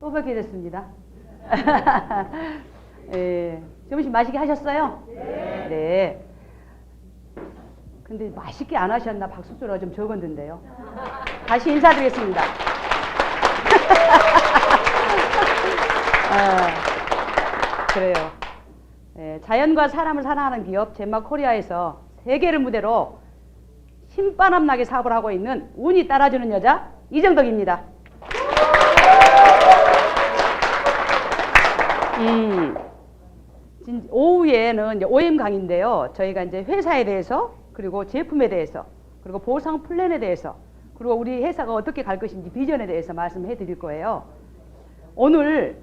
또 뵙게 됐습니다. 예, 점심 맛있게 하셨어요? 네. 네. 근데 맛있게 안 하셨나 박수소리가 좀 적었는데요. 다시 인사드리겠습니다. 그래요. 예, 자연과 사람을 사랑하는 기업 젠마코리아에서 세계를 무대로 신바람 나게 사업을 하고 있는 운이 따라주는 여자 이정덕입니다. 오후에는 이제 OM 강의인데요. 저희가 이제 회사에 대해서 그리고 제품에 대해서 그리고 보상 플랜에 대해서 그리고 우리 회사가 어떻게 갈 것인지 비전에 대해서 말씀해 드릴 거예요. 오늘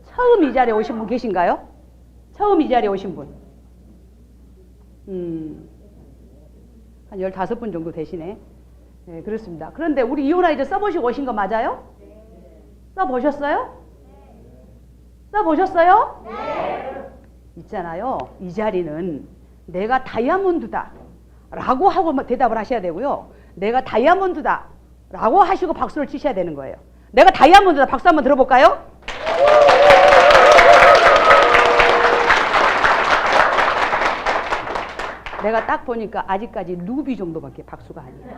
처음 이 자리에 오신 분 계신가요? 처음 이 자리에 오신 분. 한 15분 정도 되시네. 네, 그렇습니다. 그런데 우리 이온아이저 써보시고 오신 거 맞아요? 네. 써보셨어요? 네. 써보셨어요? 네. 있잖아요. 이 자리는 내가 다이아몬드다 라고 하고 대답을 하셔야 되고요. 내가 다이아몬드다 라고 하시고 박수를 치셔야 되는 거예요. 내가 다이아몬드다 박수 한번 들어볼까요? 내가 딱 보니까 아직까지 루비 정도밖에 박수가 아니에요.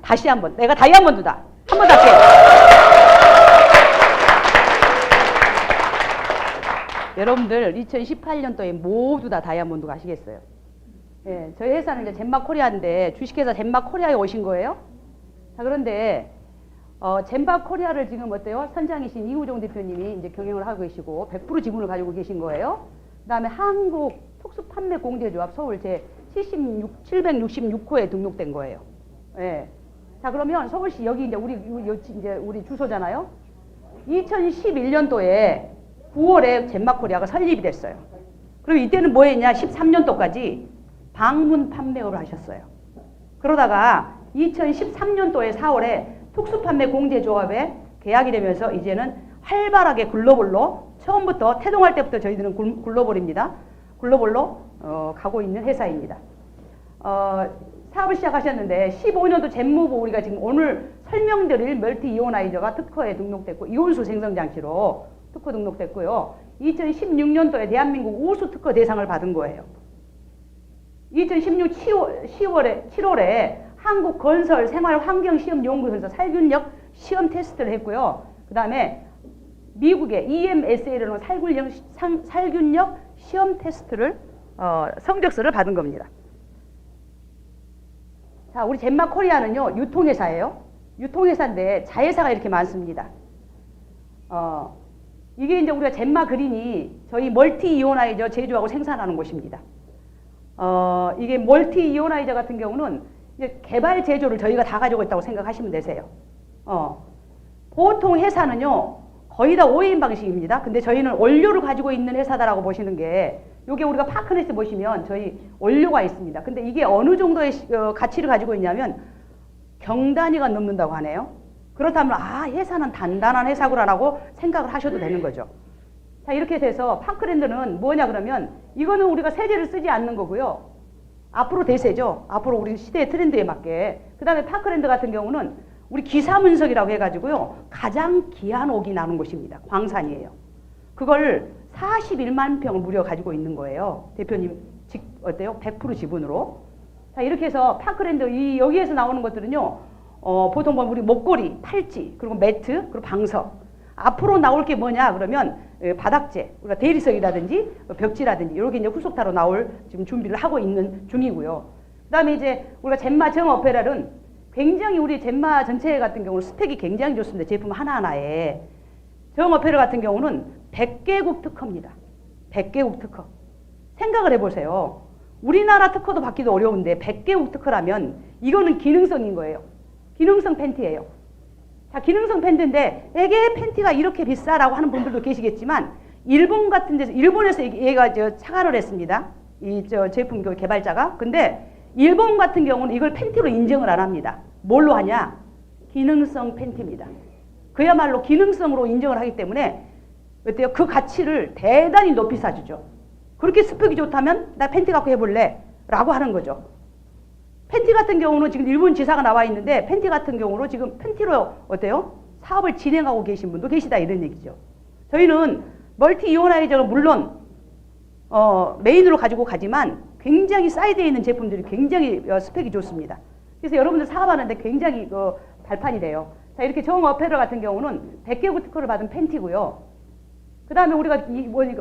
다시 한번 내가 다이아몬드다 한 번 더 할게요. 여러분들 2018년도에 모두 다 다이아몬드 가시겠어요? 예, 저희 회사는 이제 젠마코리아인데 주식회사 젠마코리아에 오신 거예요. 자, 그런데 젠마코리아를 지금 어때요? 선장이신 이우종 대표님이 이제 경영을 하고 계시고 100% 지분을 가지고 계신 거예요. 그 다음에 한국 특수판매공제조합 서울 제 766호에 등록된 거예요. 예. 자, 그러면 서울시 여기 이제 우리 주소잖아요. 2011년도에 9월에 젠마코리아가 설립이 됐어요. 그럼 이때는 뭐 했냐? 13년도까지 방문 판매업을 하셨어요. 그러다가 2013년도에 4월에 특수판매공제조합에 계약이 되면서 이제는 활발하게 글로벌로 처음부터 태동할 때부터 저희들은 글로벌입니다. 글로벌로 가고 있는 회사입니다. 사업을 시작하셨는데 15년도 젠무부 우리가 지금 오늘 설명드릴 멀티 이오나이저가 특허에 등록됐고 이온수 생성장치로 특허 등록됐고요. 2016년도에 대한민국 우수 특허 대상을 받은 거예요. 2016 7월에 한국 건설 생활환경시험연구소에서 살균력 시험 테스트를 했고요. 그 다음에 미국의 EMSA라는 살균력 시험 테스트를 성적서를 받은 겁니다. 자, 우리 젠마코리아는요 유통회사예요. 유통회사인데 자회사가 이렇게 많습니다. 이게 이제 우리가 젠마그린이 저희 멀티 이오나이저 제조하고 생산하는 곳입니다. 이게 멀티 이오나이저 같은 경우는 이제 개발 제조를 저희가 다 가지고 있다고 생각하시면 되세요. 보통 회사는요 거의 다 OEM 방식입니다. 근데 저희는 원료를 가지고 있는 회사다라고 보시는 게 요게 우리가 파크넷에 보시면 저희 원료가 있습니다. 근데 이게 어느 정도의 가치를 가지고 있냐면 경단위가 넘는다고 하네요. 그렇다면 회사는 단단한 회사구나라고 생각을 하셔도 되는 거죠. 자, 이렇게 돼서 파크랜드는 뭐냐 그러면 이거는 우리가 세제를 쓰지 않는 거고요. 앞으로 대세죠. 앞으로 우리 시대의 트렌드에 맞게. 그 다음에 파크랜드 같은 경우는 우리 기사문석이라고 해가지고요. 가장 귀한 옥이 나는 곳입니다. 광산이에요. 그걸 41만 평을 무려 가지고 있는 거예요. 대표님 어때요? 100% 지분으로. 자, 이렇게 해서 파크랜드 여기에서 나오는 것들은요. 보통 보면 우리 목걸이, 팔찌, 그리고 매트, 그리고 방석. 앞으로 나올 게 뭐냐 그러면 바닥재, 우리가 대리석이라든지 벽지라든지 이렇게 이제 후속타로 나올 지금 준비를 하고 있는 중이고요. 그 다음에 이제 우리가 젠마 정어페럴은 굉장히 우리 젠마 전체 같은 경우는 스펙이 굉장히 좋습니다. 제품 하나하나에. 정어페럴 같은 경우는 100개국 특허입니다. 100개국 특허. 생각을 해보세요. 우리나라 특허도 받기도 어려운데 100개국 특허라면 이거는 기능성인 거예요. 기능성 팬티예요. 자, 기능성 팬티인데 이게 팬티가 이렇게 비싸라고 하는 분들도 계시겠지만 일본 같은 데서 일본에서 얘가 착안을 했습니다. 이 제품 개발자가. 근데 일본 같은 경우는 이걸 팬티로 인정을 안 합니다. 뭘로 하냐? 기능성 팬티입니다. 그야말로 기능성으로 인정을 하기 때문에 어때요? 그 가치를 대단히 높이 사주죠. 그렇게 스펙이 좋다면 나 팬티 갖고 해볼래? 라고 하는 거죠. 팬티 같은 경우는 지금 일본 지사가 나와 있는데 팬티 같은 경우로 지금 팬티로 어때요? 사업을 진행하고 계신 분도 계시다 이런 얘기죠. 저희는 멀티 이오나이저를 물론 메인으로 가지고 가지만 굉장히 사이드에 있는 제품들이 굉장히 스펙이 좋습니다. 그래서 여러분들 사업하는데 굉장히 발판이 돼요. 자, 이렇게 정어페러 같은 경우는 100개국 특허를 받은 팬티고요. 그 다음에 우리가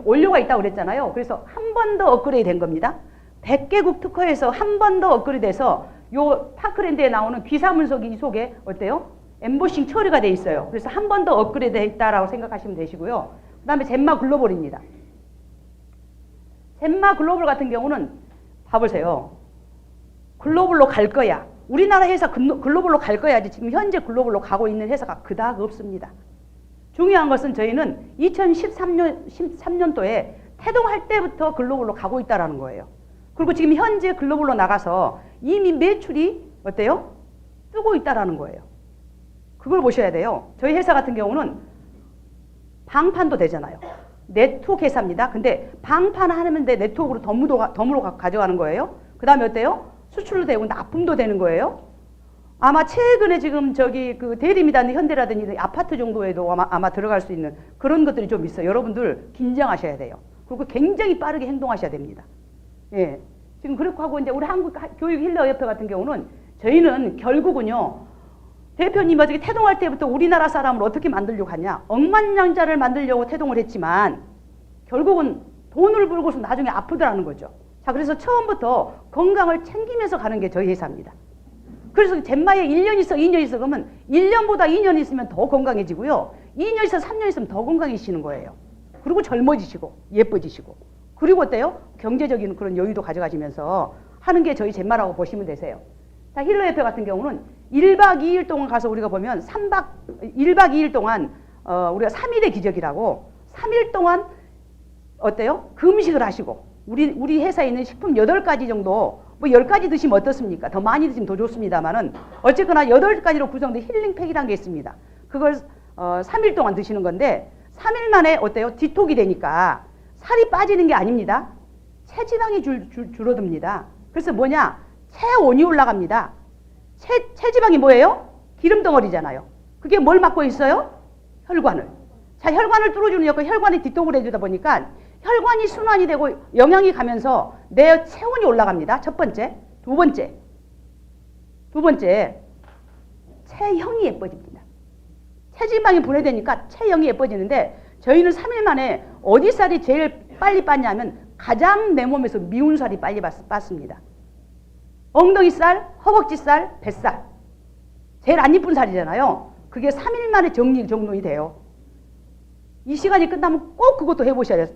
원료가 있다고 그랬잖아요. 그래서 한 번 더 업그레이드 된 겁니다. 100개국 특허에서 한 번 더 업그레이드 돼서 요 파크랜드에 나오는 귀사문석이 이 속에 어때요? 엠보싱 처리가 돼 있어요. 그래서 한 번 더 업그레이드 했다라고 생각하시면 되시고요. 그 다음에 젠마 글로벌입니다. 젠마 글로벌 같은 경우는 봐보세요. 글로벌로 갈 거야. 우리나라 회사 글로벌로 갈 거야지 지금 현재 글로벌로 가고 있는 회사가 그닥 없습니다. 중요한 것은 저희는 2013년도에 태동할 때부터 글로벌로 가고 있다는 거예요. 그리고 지금 현재 글로벌로 나가서 이미 매출이 어때요? 뜨고 있다는 거예요. 그걸 보셔야 돼요. 저희 회사 같은 경우는 방판도 되잖아요. 네트워크 회사입니다. 근데 방판 하는데 네트워크로 덤으로 가져가는 거예요. 그 다음에 어때요? 수출도 되고 납품도 되는 거예요. 아마 최근에 지금 저기 그 대림이라든지 현대라든지 아파트 정도에도 아마 들어갈 수 있는 그런 것들이 좀 있어요. 여러분들 긴장하셔야 돼요. 그리고 굉장히 빠르게 행동하셔야 됩니다. 예. 지금 그렇게 하고 이제 우리 한국교육힐러협회 같은 경우는 저희는 결국은요. 대표님 어떻게 태동할 때부터 우리나라 사람을 어떻게 만들려고 하냐. 억만장자를 만들려고 태동을 했지만 결국은 돈을 벌고서 나중에 아프더라는 거죠. 자, 그래서 처음부터 건강을 챙기면서 가는 게 저희 회사입니다. 그래서 젠마에 1년 있어 2년 있어 그러면 1년보다 2년 있으면 더 건강해지고요. 2년 있어 3년 있으면 더 건강해지시는 거예요. 그리고 젊어지시고 예뻐지시고 그리고 어때요? 경제적인 그런 여유도 가져가시면서 하는 게 저희 젠마라고 보시면 되세요. 자, 힐러협회 같은 경우는 1박 2일 동안 가서 우리가 보면 1박 2일 동안 우리가 3일의 기적이라고 3일 동안 어때요? 금식을 하시고 우리 회사에 있는 식품 8가지 정도 뭐 10가지 드시면 어떻습니까? 더 많이 드시면 더 좋습니다만은 어쨌거나 8가지로 구성된 힐링팩이라는 게 있습니다. 그걸 3일 동안 드시는 건데 3일 만에 어때요? 디톡이 되니까 살이 빠지는 게 아닙니다. 체지방이 줄어듭니다. 그래서 뭐냐? 체온이 올라갑니다. 체지방이 뭐예요? 기름 덩어리잖아요. 그게 뭘 맡고 있어요? 혈관을. 자, 혈관을 뚫어주는 역할, 혈관이 디톡을 해주다 보니까 혈관이 순환이 되고 영양이 가면서 내 체온이 올라갑니다. 첫 번째. 두 번째, 체형이 예뻐집니다. 체지방이 분해되니까 체형이 예뻐지는데 저희는 3일 만에 어디 살이 제일 빨리 빠냐면 가장 내 몸에서 미운 살이 빨리 빠습니다. 엉덩이살, 허벅지살, 뱃살. 제일 안 이쁜 살이잖아요. 그게 3일 만에 정돈이 돼요. 이 시간이 끝나면 꼭 그것도 해보셔야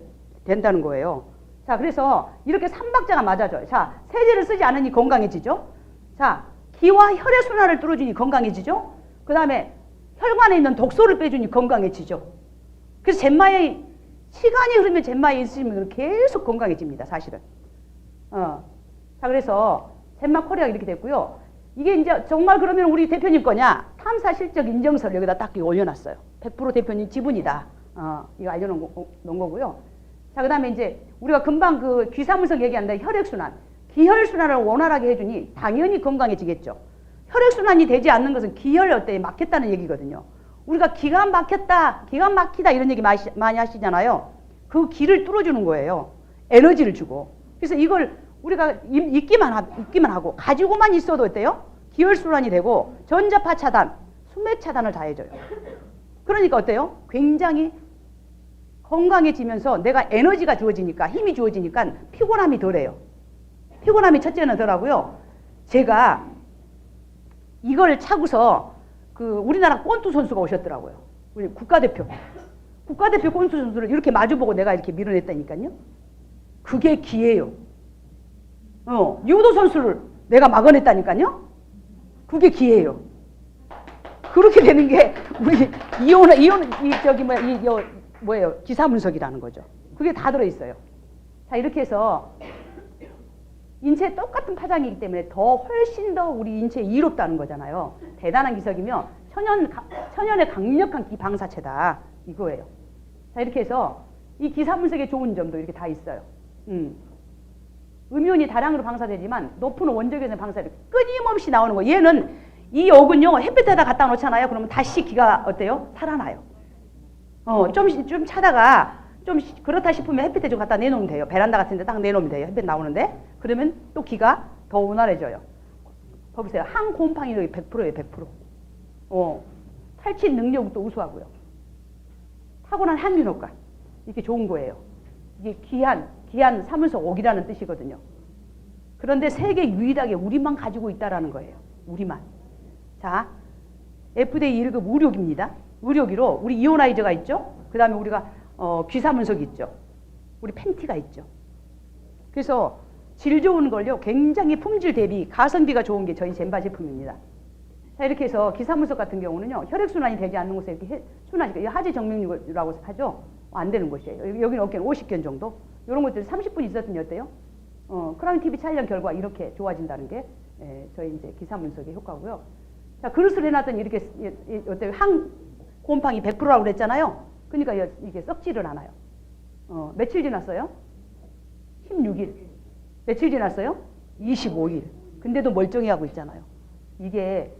된다는 거예요. 자, 그래서 이렇게 3박자가 맞아줘요. 자, 세제를 쓰지 않으니 건강해지죠. 자, 기와 혈액순환을 뚫어주니 건강해지죠. 그 다음에 혈관에 있는 독소를 빼주니 건강해지죠. 그래서 젠마에 시간이 흐르면 젠마에 있으면 계속 건강해집니다. 사실은. 자, 그래서 젠마 코리아가 이렇게 됐고요. 이게 이제 정말 그러면 우리 대표님 거냐? 탐사 실적 인정서를 여기다 딱 올려놨어요. 100% 대표님 지분이다. 이거 알려놓은 거고요. 자, 그 다음에 이제 우리가 금방 그 귀사문석 얘기하는데 혈액순환. 기혈순환을 원활하게 해주니 당연히 건강해지겠죠. 혈액순환이 되지 않는 것은 기혈 어때에 막혔다는 얘기거든요. 우리가 기가 막혔다, 기가 막히다 이런 얘기 많이 하시잖아요. 그 기를 뚫어주는 거예요. 에너지를 주고. 그래서 이걸 우리가 있기만 하고 가지고만 있어도 어때요? 기혈순환이 되고 전자파 차단, 수맥 차단을 다 해줘요. 그러니까 어때요? 굉장히 건강해지면서 내가 에너지가 주어지니까 힘이 주어지니까 피곤함이 덜해요. 피곤함이 첫째는 덜하고요. 제가 이걸 차고서 그 우리나라 권투 선수가 오셨더라고요. 우리 국가대표 권투 선수를 이렇게 마주보고 내가 이렇게 밀어냈다니까요. 그게 기예요. 유도 선수를 내가 막아냈다니까요. 그게 기예요. 그렇게 되는 게 우리 뭐예요? 기사문석이라는 거죠. 그게 다 들어있어요. 자, 이렇게 해서 인체에 똑같은 파장이기 때문에 훨씬 더 우리 인체에 이롭다는 거잖아요. 대단한 기석이며 천연의 강력한 기방사체다. 이거예요. 자, 이렇게 해서 이 기사문석의 좋은 점도 이렇게 다 있어요. 음이온이 다량으로 방사되지만 높은 원적외선 방사율이 끊임없이 나오는 거예요. 얘는 이 역은요, 햇빛에다 갖다 놓잖아요. 그러면 다시 기가 어때요? 살아나요. 좀 차다가 좀 그렇다 싶으면 햇빛에 좀 갖다 내놓으면 돼요. 베란다 같은 데 딱 내놓으면 돼요. 햇빛 나오는데. 그러면 또 기가 더 원활해져요. 보세요. 항곰팡이력이 100%예요. 100%. 탈취 능력도 우수하고요. 타고난 항균 효과. 이게 좋은 거예요. 이게 귀한 사문석 옥이라는 뜻이거든요. 그런데 세계 유일하게 우리만 가지고 있다라는 거예요. 우리만. 자, FDA 1급 의료기입니다. 의료기로 우리 이오나이저가 있죠. 그 다음에 우리가 귀사문석이 있죠. 우리 팬티가 있죠. 그래서 질 좋은 걸요. 굉장히 품질 대비 가성비가 좋은 게 저희 젠바 제품입니다. 자, 이렇게 해서 기사문석 같은 경우는요. 혈액순환이 되지 않는 곳에 이렇게 순환이, 하지정맥류라고 하죠. 안 되는 곳이에요. 여기는 어깨는 50견 정도. 이런 것들 30분 있었더니 어때요? 크라운 TV 촬영 결과 이렇게 좋아진다는 게 저희 이제 기사문석의 효과고요. 자, 그릇을 해놨더니 이렇게 어때요? 항곰팡이 100%라고 그랬잖아요. 그러니까 이게 썩지를 않아요. 며칠 지났어요? 16일. 며칠 지났어요? 25일. 근데도 멀쩡히 하고 있잖아요. 이게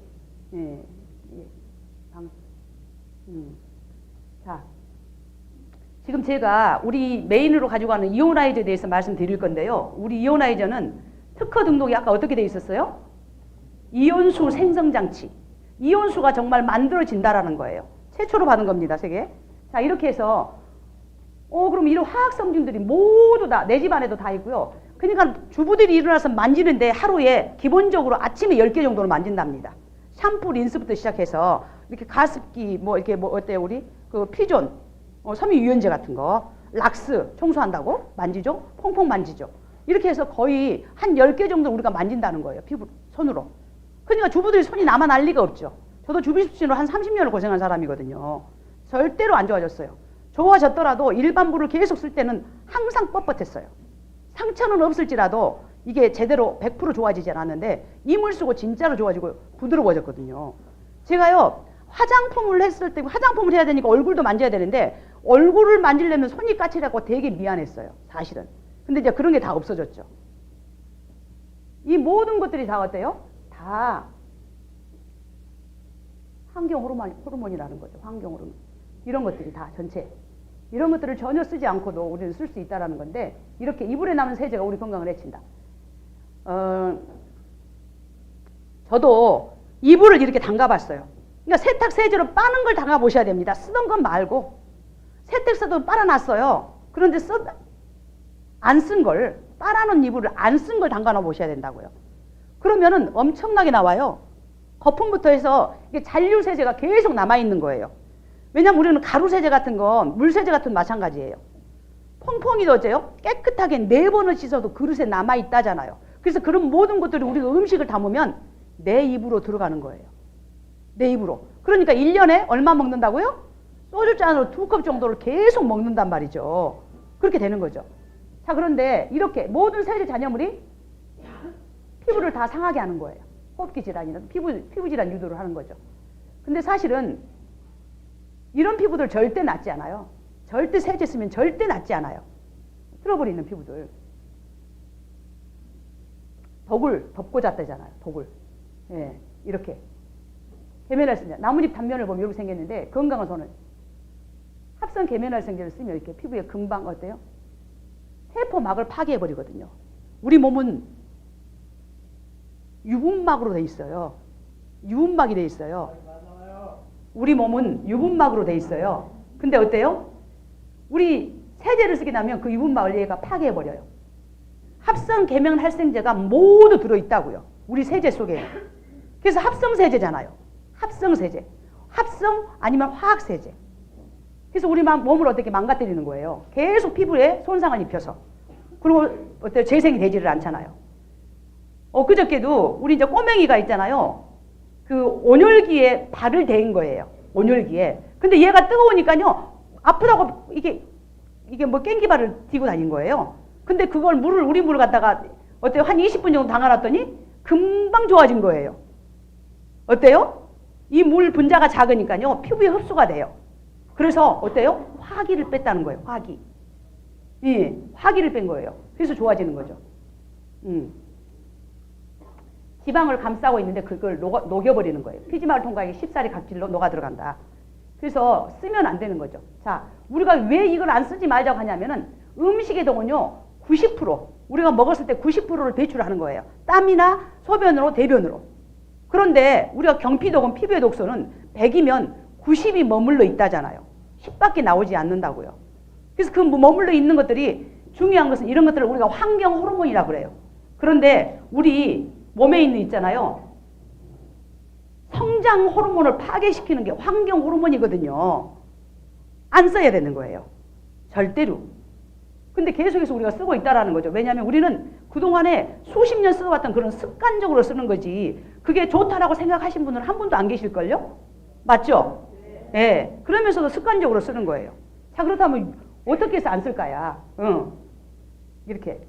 자, 지금 제가 우리 메인으로 가지고 가는 이오나이저에 대해서 말씀드릴 건데요. 우리 이오나이저는 특허 등록이 아까 어떻게 돼 있었어요? 이온수 생성장치. 이온수가 정말 만들어진다라는 거예요. 최초로 받은 겁니다. 세계. 자, 이렇게 해서 그럼 이런 화학 성분들이 모두 다 내 집 안에도 다 있고요. 그러니까 주부들이 일어나서 만지는데 하루에 기본적으로 아침에 10개 정도는 만진답니다. 샴푸, 린스부터 시작해서 이렇게 가습기 이렇게 어때요? 우리 그 피존, 섬유유연제 같은 거, 락스 청소한다고 만지죠? 퐁퐁 만지죠. 이렇게 해서 거의 한 10개 정도 우리가 만진다는 거예요. 피부 손으로. 그러니까 주부들이 손이 남아 날 리가 없죠. 저도 주비습진으로 한 30년을 고생한 사람이거든요. 절대로 안 좋아졌어요. 좋아졌더라도 일반부를 계속 쓸 때는 항상 뻣뻣했어요. 상처는 없을지라도 이게 제대로 100% 좋아지지 않았는데 이물 쓰고 진짜로 좋아지고 부드러워졌거든요. 제가요, 화장품을 했을 때 화장품을 해야 되니까 얼굴도 만져야 되는데 얼굴을 만지려면 손이 까칠하고 되게 미안했어요. 사실은. 근데 이제 그런 게 다 없어졌죠. 이 모든 것들이 다 어때요? 다 환경 호르몬이라는 거죠. 환경 호르몬. 이런 것들이 다 전체. 이런 것들을 전혀 쓰지 않고도 우리는 쓸 수 있다는 건데 이렇게 이불에 남은 세제가 우리 건강을 해친다. 저도 이불을 이렇게 담가봤어요. 그러니까 세탁 세제로 빠는 걸 담가보셔야 됩니다. 쓰던 건 말고. 세탁세도 빨아놨어요. 그런데 안 쓴 걸, 빨아놓은 이불을 안 쓴 걸 담가 놓으셔야 된다고요. 그러면은 엄청나게 나와요. 거품부터 해서 이게 잔류세제가 계속 남아있는 거예요. 왜냐면 우리는 가루세제 같은 건 물세제 같은 마찬가지예요. 퐁퐁이도 어째요? 깨끗하게 4번을 씻어도 그릇에 남아있다잖아요. 그래서 그런 모든 것들이 우리가 음식을 담으면 내 입으로 들어가는 거예요. 내 입으로. 그러니까 1년에 얼마 먹는다고요? 소주잔으로 2컵 정도를 계속 먹는단 말이죠. 그렇게 되는 거죠. 자, 그런데 이렇게 모든 세제 잔여물이 피부를 다 상하게 하는 거예요. 호흡기 질환이나 피부 질환 유도를 하는 거죠. 근데 사실은 이런 피부들 절대 낫지 않아요. 절대 세제 쓰면 절대 낫지 않아요. 트러블 있는 피부들. 덕을 덮고 잤다잖아요. 덕을. 예, 이렇게. 계면활성제. 나뭇잎 단면을 보면 이렇게 생겼는데 건강한 손을. 합성 계면활성제를 쓰면 이렇게 피부에 금방 어때요? 세포막을 파괴해버리거든요. 우리 몸은 유분막으로 돼 있어요. 유분막이 돼 있어요. 우리 몸은 유분막으로 돼 있어요. 근데 어때요? 우리 세제를 쓰게 되면 그 유분막을 얘가 파괴해버려요. 합성 계면활성제가 모두 들어있다고요. 우리 세제 속에. 그래서 합성세제잖아요. 합성세제. 합성 아니면 화학세제. 그래서 우리 몸을 어떻게 망가뜨리는 거예요. 계속 피부에 손상을 입혀서. 그리고 어때요? 재생이 되지를 않잖아요. 엊그저께도 우리 이제 꼬맹이가 있잖아요. 그 온열기에 발을 댄 거예요. 온열기에. 근데 얘가 뜨거우니까요. 아프다고 이게 뭐 깽기발을 뒤고 다닌 거예요. 근데 그걸 우리 물을 갖다가 어때요? 한 20분 정도 담가놨더니 금방 좋아진 거예요. 어때요? 이 물 분자가 작으니까요. 피부에 흡수가 돼요. 그래서 어때요? 화기를 뺐다는 거예요. 화기. 화기를 뺀 거예요. 그래서 좋아지는 거죠. 지방을 감싸고 있는데 그걸 녹여버리는 거예요. 피지막을 통과하기 쉽사리 각질로 녹아 들어간다. 그래서 쓰면 안 되는 거죠. 자, 우리가 왜 이걸 안 쓰지 말자고 하냐면은 음식의 동은요 90% 우리가 먹었을 때 90%를 배출하는 거예요. 땀이나 소변으로 대변으로. 그런데 우리가 경피독은 피부의 독소는 100이면 90이 머물러 있다잖아요. 10밖에 나오지 않는다고요. 그래서 그 머물러 있는 것들이 중요한 것은 이런 것들을 우리가 환경 호르몬이라고 그래요. 그런데 우리 몸에 있잖아요. 성장 호르몬을 파괴시키는 게 환경 호르몬이거든요. 안 써야 되는 거예요. 절대로. 근데 계속해서 우리가 쓰고 있다라는 거죠. 왜냐하면 우리는 그동안에 수십 년 써왔던 그런 습관적으로 쓰는 거지 그게 좋다라고 생각하신 분은 한 분도 안 계실걸요? 맞죠? 네. 그러면서도 습관적으로 쓰는 거예요. 자, 그렇다면 어떻게 해서 안 쓸까야? 이렇게.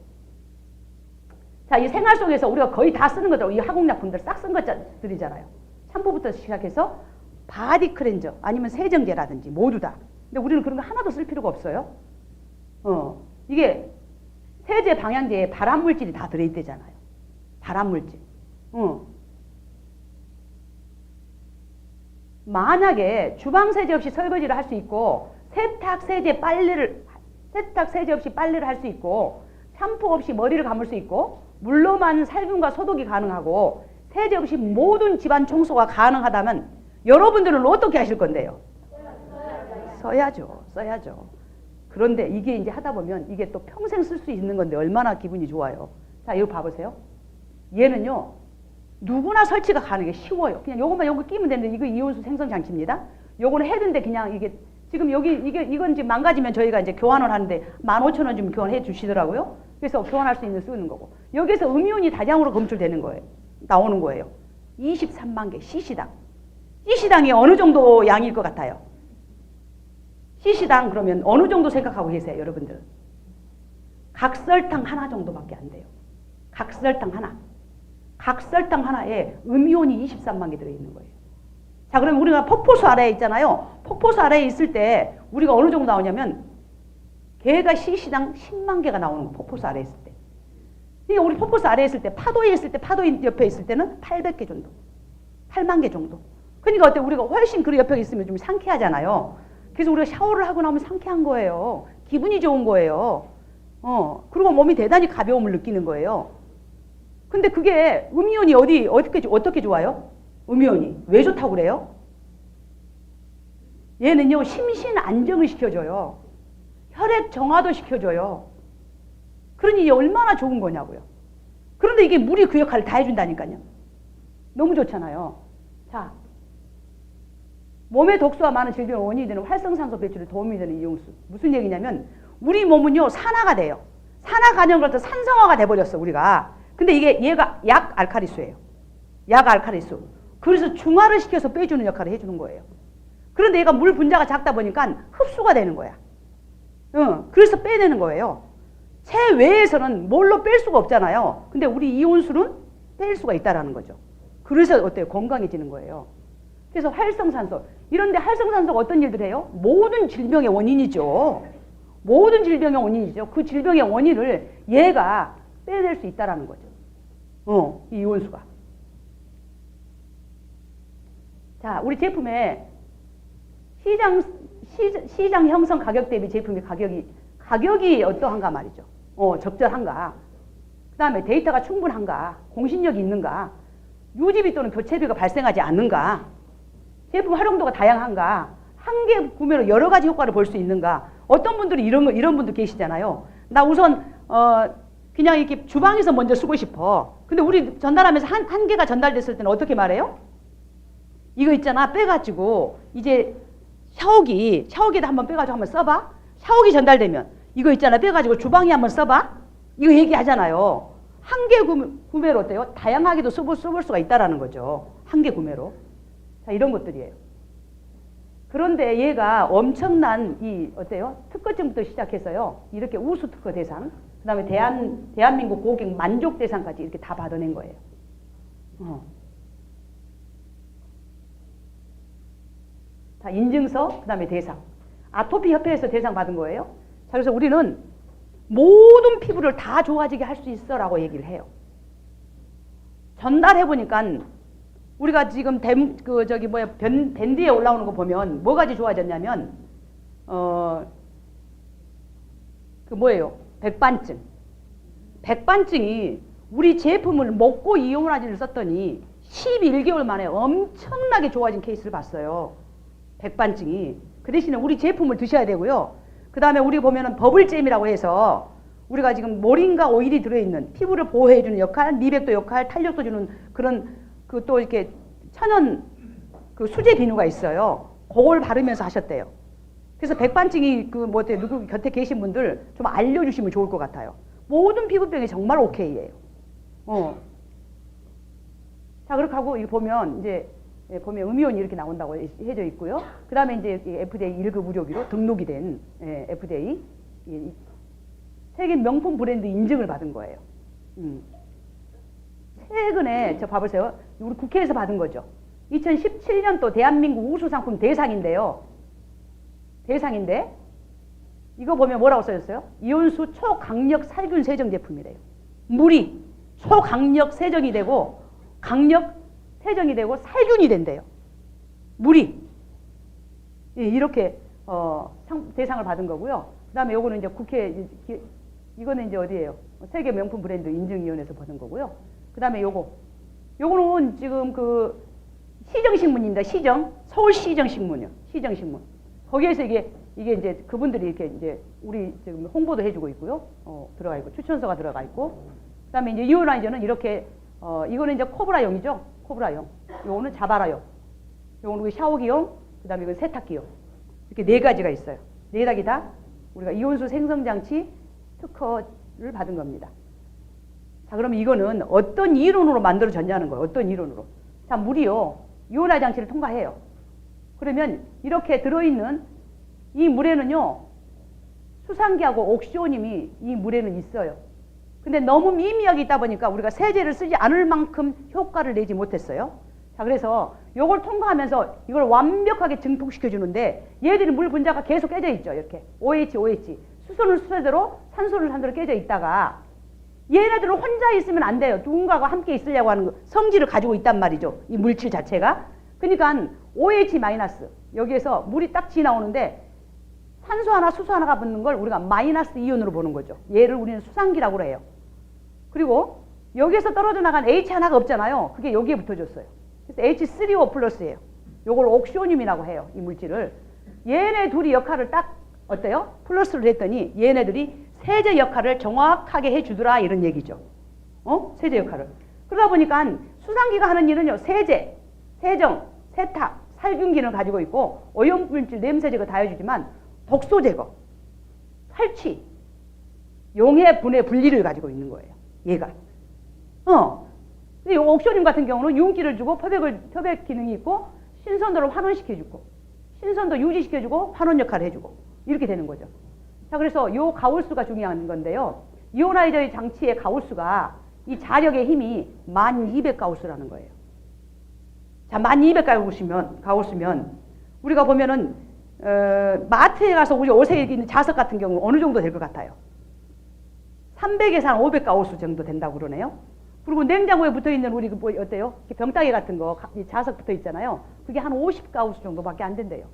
자, 이 생활 속에서 우리가 거의 다 쓰는 거죠. 이 화공약품들 싹 쓴 것들이잖아요. 샴푸부터 시작해서 바디 클렌저 아니면 세정제라든지 모두 다. 근데 우리는 그런 거 하나도 쓸 필요가 없어요. 이게 세제 방향제에 발암물질이 다 들어있대잖아요. 발암물질. 만약에 주방세제 없이 설거지를 할 수 있고 세탁세제 없이 빨래를 할 수 있고 샴푸 없이 머리를 감을 수 있고 물로만 살균과 소독이 가능하고 세제 없이 모든 집안 청소가 가능하다면 여러분들은 어떻게 하실 건데요? 써야죠. 그런데 이게 이제 하다 보면 이게 또 평생 쓸 수 있는 건데 얼마나 기분이 좋아요. 자, 이거 봐보세요. 얘는요 누구나 설치가 가능해. 쉬워요. 그냥 요거 끼면 되는데 이거 이온수 생성 장치입니다. 요거는 해든데 그냥 이게 지금 이건 지금 망가지면 저희가 이제 교환을 하는데 15,000원 주면 교환해 주시더라고요. 그래서 교환할 수 있는 쓰는 거고. 여기서 음이온이 다량으로 검출되는 거예요. 나오는 거예요. 23만 개 CC당. CC당이 어느 정도 양일 것 같아요? CC당 그러면 어느 정도 생각하고 계세요, 여러분들? 각설탕 하나 정도밖에 안 돼요. 각설탕 하나에 음이온이 23만 개 들어있는 거예요. 자, 그러면 우리가 폭포수 아래에 있잖아요. 폭포수 아래에 있을 때 우리가 어느 정도 나오냐면 개가 CC당 10만 개가 나오는 거. 폭포수 아래에 있을 때. 그러니까 우리 폭포수 아래에 있을 때 파도 옆에 있을 때는 800개 정도. 8만 개 정도. 그러니까 어때? 우리가 훨씬 그 옆에 있으면 좀 상쾌하잖아요. 그래서 우리가 샤워를 하고 나면 상쾌한 거예요. 기분이 좋은 거예요. 그리고 몸이 대단히 가벼움을 느끼는 거예요. 근데 그게 음이온이 어떻게 좋아요? 음이온이. 왜 좋다고 그래요? 얘는요, 심신 안정을 시켜줘요. 혈액 정화도 시켜줘요. 그러니 이게 얼마나 좋은 거냐고요. 그런데 이게 물이 그 역할을 다 해준다니까요. 너무 좋잖아요. 자, 몸의 독소와 많은 질병의 원인이 되는 활성산소 배출에 도움이 되는 이용수. 무슨 얘기냐면 우리 몸은요, 산화가 돼요. 산화 간염으로부터 산성화가 돼버렸어, 우리가. 근데 얘가 약 알칼리수예요. 약 알칼리수. 그래서 중화를 시켜서 빼주는 역할을 해주는 거예요. 그런데 얘가 물 분자가 작다 보니까 흡수가 되는 거야. 그래서 빼내는 거예요. 체외에서는 뭘로 뺄 수가 없잖아요. 근데 우리 이온수는 뺄 수가 있다라는 거죠. 그래서 어때요? 건강해지는 거예요. 그래서 활성산소. 이런데 활성산소가 어떤 일들을 해요? 모든 질병의 원인이죠. 모든 질병의 원인이죠. 그 질병의 원인을 얘가 빼낼 수 있다라는 거죠. 이 이온수가. 자, 우리 제품의 시장 형성 가격 대비 제품의 가격이 어떠한가 말이죠. 적절한가. 그 다음에 데이터가 충분한가. 공신력이 있는가. 유지비 또는 교체비가 발생하지 않는가. 제품 활용도가 다양한가. 한 개 구매로 여러 가지 효과를 볼 수 있는가. 어떤 분들이 이런 분도 계시잖아요. 나 우선 그냥 이렇게 주방에서 먼저 쓰고 싶어. 근데 우리 전달하면서 한 개가 전달됐을 때는 어떻게 말해요? 이거 있잖아. 빼가지고 이제 샤워기에다 한번 빼가지고 한번 써봐. 샤워기 전달되면 이거 있잖아. 빼가지고 주방에 한번 써봐. 이거 얘기하잖아요. 한 개 구매로 어때요? 다양하게도 써볼 수가 있다라는 거죠. 한 개 구매로. 자, 이런 것들이에요. 그런데 얘가 엄청난 어때요? 특허증부터 시작해서요. 이렇게 우수 특허 대상, 그 다음에 대한민국 고객 만족 대상까지 이렇게 다 받아낸 거예요. 자, 인증서, 그 다음에 대상. 아토피 협회에서 대상 받은 거예요. 자, 그래서 우리는 모든 피부를 다 좋아지게 할 수 있어 라고 얘기를 해요. 전달해 보니까 우리가 지금 밴드에 올라오는 거 보면 뭐가지 좋아졌냐면 백반증. 백반증이 우리 제품을 먹고 이온화제를 썼더니 11개월 만에 엄청나게 좋아진 케이스를 봤어요. 백반증이. 그 대신에 우리 제품을 드셔야 되고요. 그 다음에 우리 보면은 버블잼이라고 해서 우리가 지금 모링가 오일이 들어있는 피부를 보호해주는 역할, 미백도 역할, 탄력도 주는 그런 또 이렇게 천연 수제 비누가 있어요. 그걸 바르면서 하셨대요. 그래서 백반증이 누구 곁에 계신 분들 좀 알려주시면 좋을 것 같아요. 모든 피부병이 정말 오케이예요. 자, 그렇게 하고 이거 보면 이제 보면 음이온이 이렇게 나온다고 해져 있고요. 그 다음에 이제 FDA 1급 의료기로 등록이 된 FDA 세계 명품 브랜드 인증을 받은 거예요. 최근에 저 봐보세요. 우리 국회에서 받은 거죠. 2017년도 대한민국 우수상품 대상인데요. 대상인데 이거 보면 뭐라고 써졌어요? 이온수 초강력 살균 세정 제품이래요. 물이 초강력 세정이 되고 강력 세정이 되고 살균이 된대요. 물이 이렇게 대상을 받은 거고요. 그 다음에 요거는 이제 국회 이거는 이제 어디예요? 세계 명품 브랜드 인증위원회에서 받은 거고요. 그 다음에 요거는 지금 시정신문입니다. 서울시정신문이요. 시정신문. 거기에서 이게 이제 그분들이 이렇게 이제 우리 지금 홍보도 해주고 있고요. 들어가 있고 추천서가 들어가 있고. 그 다음에 이제 이온화이저는 이렇게 이거는 이제 코브라용이죠. 코브라용. 요거는 자바라용. 요거는 샤워기용. 그 다음에 이건 세탁기용. 이렇게 4가지가 있어요. 4가지 다 우리가 이온수 생성장치 특허를 받은 겁니다. 자, 그러면 이거는 어떤 이론으로 만들어졌냐는 거예요. 어떤 이론으로. 자, 물이요. 이온화 장치를 통과해요. 그러면 이렇게 들어있는 이 물에는요. 수상기하고 옥시오늄이 이 물에는 있어요. 근데 너무 미미하게 있다 보니까 우리가 세제를 쓰지 않을 만큼 효과를 내지 못했어요. 자, 그래서 요걸 통과하면서 이걸 완벽하게 증폭시켜 주는데 얘들이 물 분자가 계속 깨져 있죠. 이렇게 OH. 수소는 수소대로 산소는 산소로 깨져 있다가 얘네들은 혼자 있으면 안 돼요. 누군가가 함께 있으려고 하는 성질을 가지고 있단 말이죠. 이 물질 자체가. 그러니까 OH- 여기에서 물이 딱 지나오는데 산소 하나 수소 하나가 붙는 걸 우리가 마이너스 이온으로 보는 거죠. 얘를 우리는 수상기라고 해요. 그리고 여기에서 떨어져 나간 H 하나가 없잖아요. 그게 여기에 붙어졌어요. 그래서 H3O 플러스예요. 요걸 옥시오늄이라고 해요. 이 물질을. 얘네 둘이 역할을 딱 어때요? 플러스를 했더니 얘네들이 세제 역할을 정확하게 해주더라 이런 얘기죠. 세제 역할을. 그러다 보니까 수상기가 하는 일은요. 세제, 세정, 세탁, 살균 기능을 가지고 있고 오염물질, 냄새 제거 다 해주지만 독소 제거, 탈취, 용해, 분해, 분리를 가지고 있는 거예요. 얘가. 이 옥시오늄 같은 경우는 윤기를 주고 표백 기능이 있고 신선도를 환원시켜주고 신선도 유지시켜주고 환원 역할을 해주고 이렇게 되는 거죠. 자, 그래서 요 가울수가 중요한 건데요. 이온화이저의 장치의 가울수가 이 자력의 힘이 1200가울수라는 거예요. 자, 1200가울수면 우리가 보면은 마트에 가서 우리 옷에 있는 자석 같은 경우 어느 정도 될 것 같아요? 300에서 한 500가울수 정도 된다고 그러네요. 그리고 냉장고에 붙어있는 우리 어때요? 병따개 같은 거 자석 붙어 있잖아요. 그게 한 50가울수 정도밖에 안 된대요.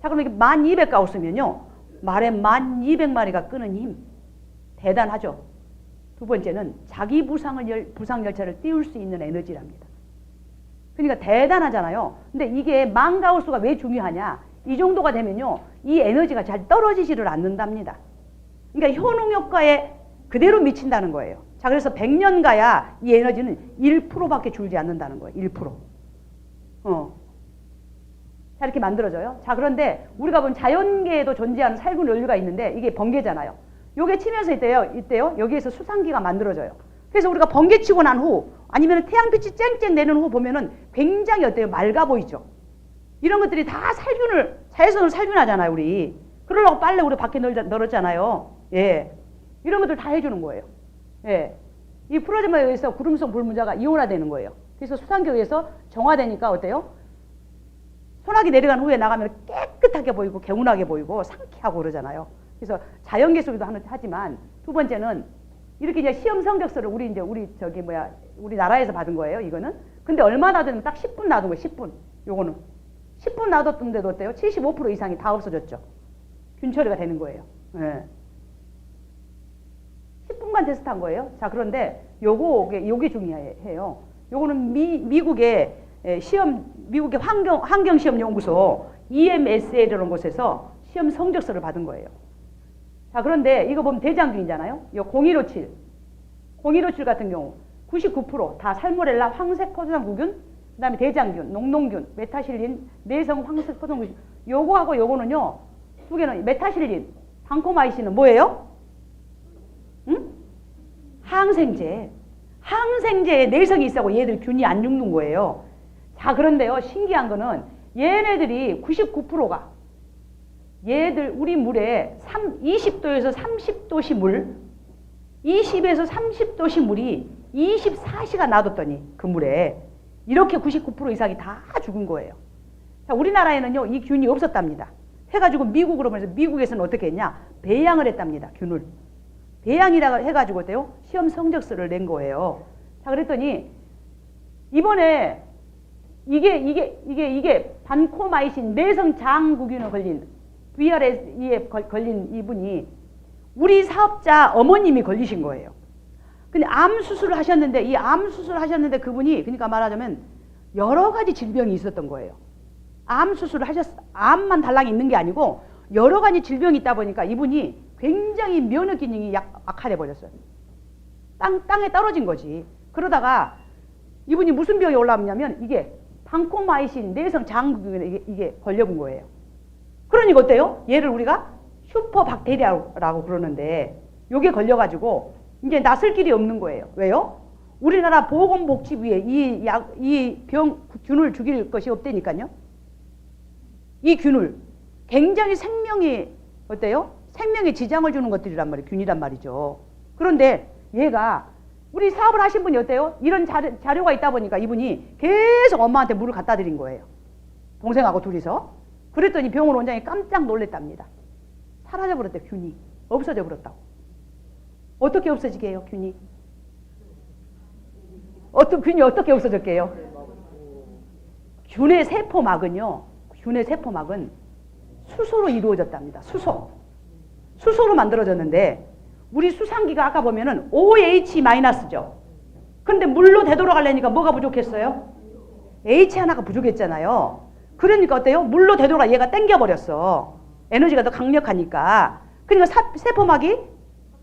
자, 그럼 이게 1200가울수면요. 말에 1200마리가 끄는 힘. 대단하죠. 두 번째는 자기 부상 열차를 띄울 수 있는 에너지랍니다. 그러니까 대단하잖아요. 근데 이게 10,000가울수가 왜 중요하냐? 이 정도가 되면요. 이 에너지가 잘 떨어지지를 않는답니다. 그러니까 효능 효과에 그대로 미친다는 거예요. 자, 그래서 100년 가야 이 에너지는 1%밖에 줄지 않는다는 거예요. 1%. 자, 이렇게 만들어져요. 자, 그런데 우리가 본 자연계에도 존재하는 살균 원료가 있는데 이게 번개잖아요. 요게 치면서 이때요. 여기에서 수상기가 만들어져요. 그래서 우리가 번개 치고 난 후 아니면 태양빛이 쨍쨍 내는 후 보면은 굉장히 어때요? 맑아 보이죠. 이런 것들이 다 자외선을 살균하잖아요, 우리. 그러려고 빨래 우리 밖에 널었잖아요. 예. 이런 것들 다 해주는 거예요. 예. 이 프로제마에 의해서 구름성 불문자가 이온화되는 거예요. 그래서 수상기에 의해서 정화되니까 어때요? 소나기 내려간 후에 나가면 깨끗하게 보이고 개운하게 보이고 상쾌하고 그러잖아요. 그래서 자연계 속에도 하지만 두 번째는 이렇게 이제 시험 성적서를 우리 나라에서 받은 거예요, 이거는. 근데 얼마 놔두면 딱 10분 놔둔 거예요, 10분. 요거는. 10분 놔뒀던데도 어때요? 75% 이상이 다 없어졌죠. 균 처리가 되는 거예요. 예. 10분간 테스트한 거예요. 자, 그런데 요게 중요해요. 요거는 미국의 미국의 환경시험연구소 EMSA라는 곳에서 시험 성적서를 받은 거예요. 자, 그런데 이거 보면 대장균이잖아요. 요 0157 같은 경우 99% 다 살모렐라 황색포도당구균, 그 다음에 대장균, 농농균, 메타실린, 내성 황색포도당구균. 요거하고 요거는요, 두 개는 메타실린, 방코마이신은 뭐예요? 응? 항생제. 항생제에 내성이 있어서 얘들 균이 안 죽는 거예요. 자, 그런데요, 신기한 거는 얘네들이 99%가 얘들 우리 물에 20도에서 30도씨 물, 20에서 30도씨 물이 24시간 놔뒀더니 그 물에 이렇게 99% 이상이 다 죽은 거예요. 자, 우리나라에는요, 이 균이 없었답니다. 해가지고 미국으로 보내서 미국에서는 어떻게 했냐? 배양을 했답니다. 균을. 배양이라고 해가지고 어때요? 시험 성적서를 낸 거예요. 자, 그랬더니 이번에 이게 반코마이신 내성 장구균에 걸린 VRS에 걸린 이분이 우리 사업자 어머님이 걸리신 거예요. 근데 암 수술을 하셨는데 이 암 수술을 하셨는데 그분이 그러니까 말하자면 여러 가지 질병이 있었던 거예요. 암 수술을 암만 달랑이 있는 게 아니고 여러 가지 질병이 있다 보니까 이분이 굉장히 면역 기능이 약화돼 버렸어요. 땅에 떨어진 거지. 그러다가 이분이 무슨 병이 올라왔냐면 이게 방코마이신 내성 장구균에 이게 걸려본 거예요. 그러니까 어때요? 얘를 우리가 슈퍼박테리아라고 그러는데 요게 걸려가지고 이제 낫을 길이 없는 거예요. 왜요? 우리나라 보건복지부에 이 균을 죽일 것이 없다니까요. 이 균을 굉장히 생명이 어때요? 생명에 지장을 주는 것들이란 말이에요. 균이란 말이죠. 그런데 얘가 우리 사업을 하신 분이 어때요? 이런 자료가 있다 보니까 이분이 계속 엄마한테 물을 갖다 드린 거예요. 동생하고 둘이서. 그랬더니 병원 원장이 깜짝 놀랐답니다. 사라져버렸대, 균이. 없어져 버렸다고. 어떻게 없어지게 해요, 균이? 균이 어떻게 없어졌게요? 균의 세포막은요, 균의 세포막은 수소로 이루어졌답니다. 수소로 만들어졌는데, 우리 수상기가 아까 보면은 OH-죠. 근데 물로 되돌아가려니까 뭐가 부족했어요? H 하나가 부족했잖아요. 그러니까 어때요? 물로 되돌아가 얘가 땡겨버렸어. 에너지가 더 강력하니까. 그러니까 세포막이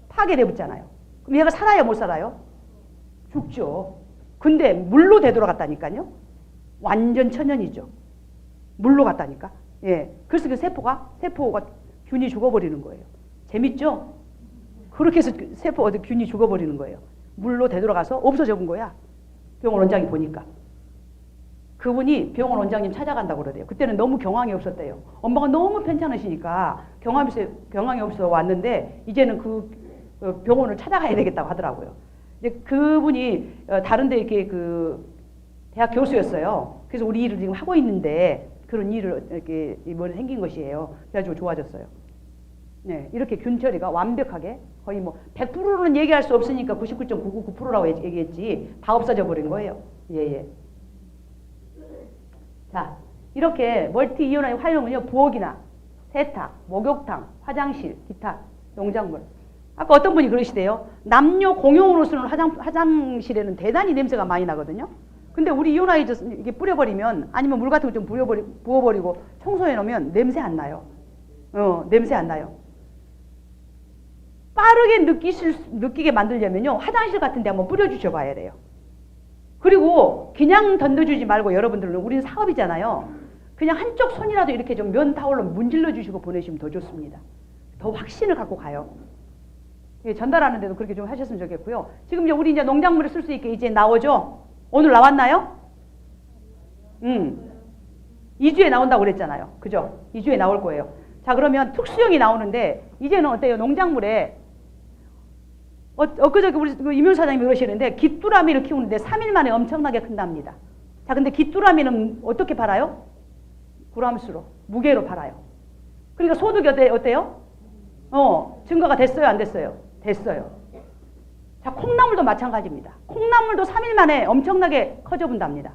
파괴돼 붙잖아요. 그럼 얘가 살아요, 못 살아요? 죽죠. 근데 물로 되돌아갔다니까요. 완전 천연이죠. 물로 갔다니까. 예. 그래서 그 세포가 균이 죽어버리는 거예요. 재밌죠? 그렇게 해서 균이 죽어버리는 거예요. 물로 되돌아가서 없어져 본 거야. 병원 원장이 보니까. 그분이 병원 원장님 찾아간다고 그러대요. 그때는 너무 경황이 없었대요. 엄마가 너무 편찮으시니까 경황이 없어서 왔는데 이제는 그 병원을 찾아가야 되겠다고 하더라고요. 이제 그분이 다른데 이렇게 그 대학 교수였어요. 그래서 우리 일을 지금 하고 있는데 그런 일을 이렇게 이번에 생긴 것이에요. 그래가지고 좋아졌어요. 네, 이렇게 균 처리가 완벽하게 거의 뭐 100%는 얘기할 수 없으니까 99.999%라고 얘기했지 다 없어져 버린 거예요. 예. 자, 이렇게 멀티 이온화의 활용은요, 부엌이나 세탁, 목욕탕, 화장실, 기타, 농작물. 아까 어떤 분이 그러시대요. 남녀 공용으로 쓰는 화장실에는 대단히 냄새가 많이 나거든요. 근데 우리 이온화이저 이게 뿌려버리면 아니면 물 같은 거 좀 부어버리고 청소해 놓으면 냄새 안 나요. 냄새 안 나요. 빠르게 느끼게 만들려면요, 화장실 같은 데 한번 뿌려주셔 봐야 돼요. 그리고 그냥 던져주지 말고 여러분들은 우리는 사업이잖아요. 그냥 한쪽 손이라도 이렇게 좀 면 타올로 문질러 주시고 보내시면 더 좋습니다. 더 확신을 갖고 가요. 예, 전달하는데도 그렇게 좀 하셨으면 좋겠고요. 지금 우리 이제 농작물을 쓸 수 있게 이제 나오죠? 오늘 나왔나요? 2주에 나온다고 그랬잖아요. 그죠? 2주에 나올 거예요. 자, 그러면 특수형이 나오는데 이제는 어때요? 농작물에 엊그저께 우리 이면 사장님이 그러시는데 귀뚜라미를 키우는데 3일 만에 엄청나게 큰답니다. 자, 근데 귀뚜라미는 어떻게 팔아요? 그람수로, 무게로 팔아요. 그러니까 소득이 어때요? 증가가 됐어요, 안 됐어요? 됐어요. 자, 콩나물도 마찬가지입니다. 콩나물도 3일 만에 엄청나게 커져 본답니다.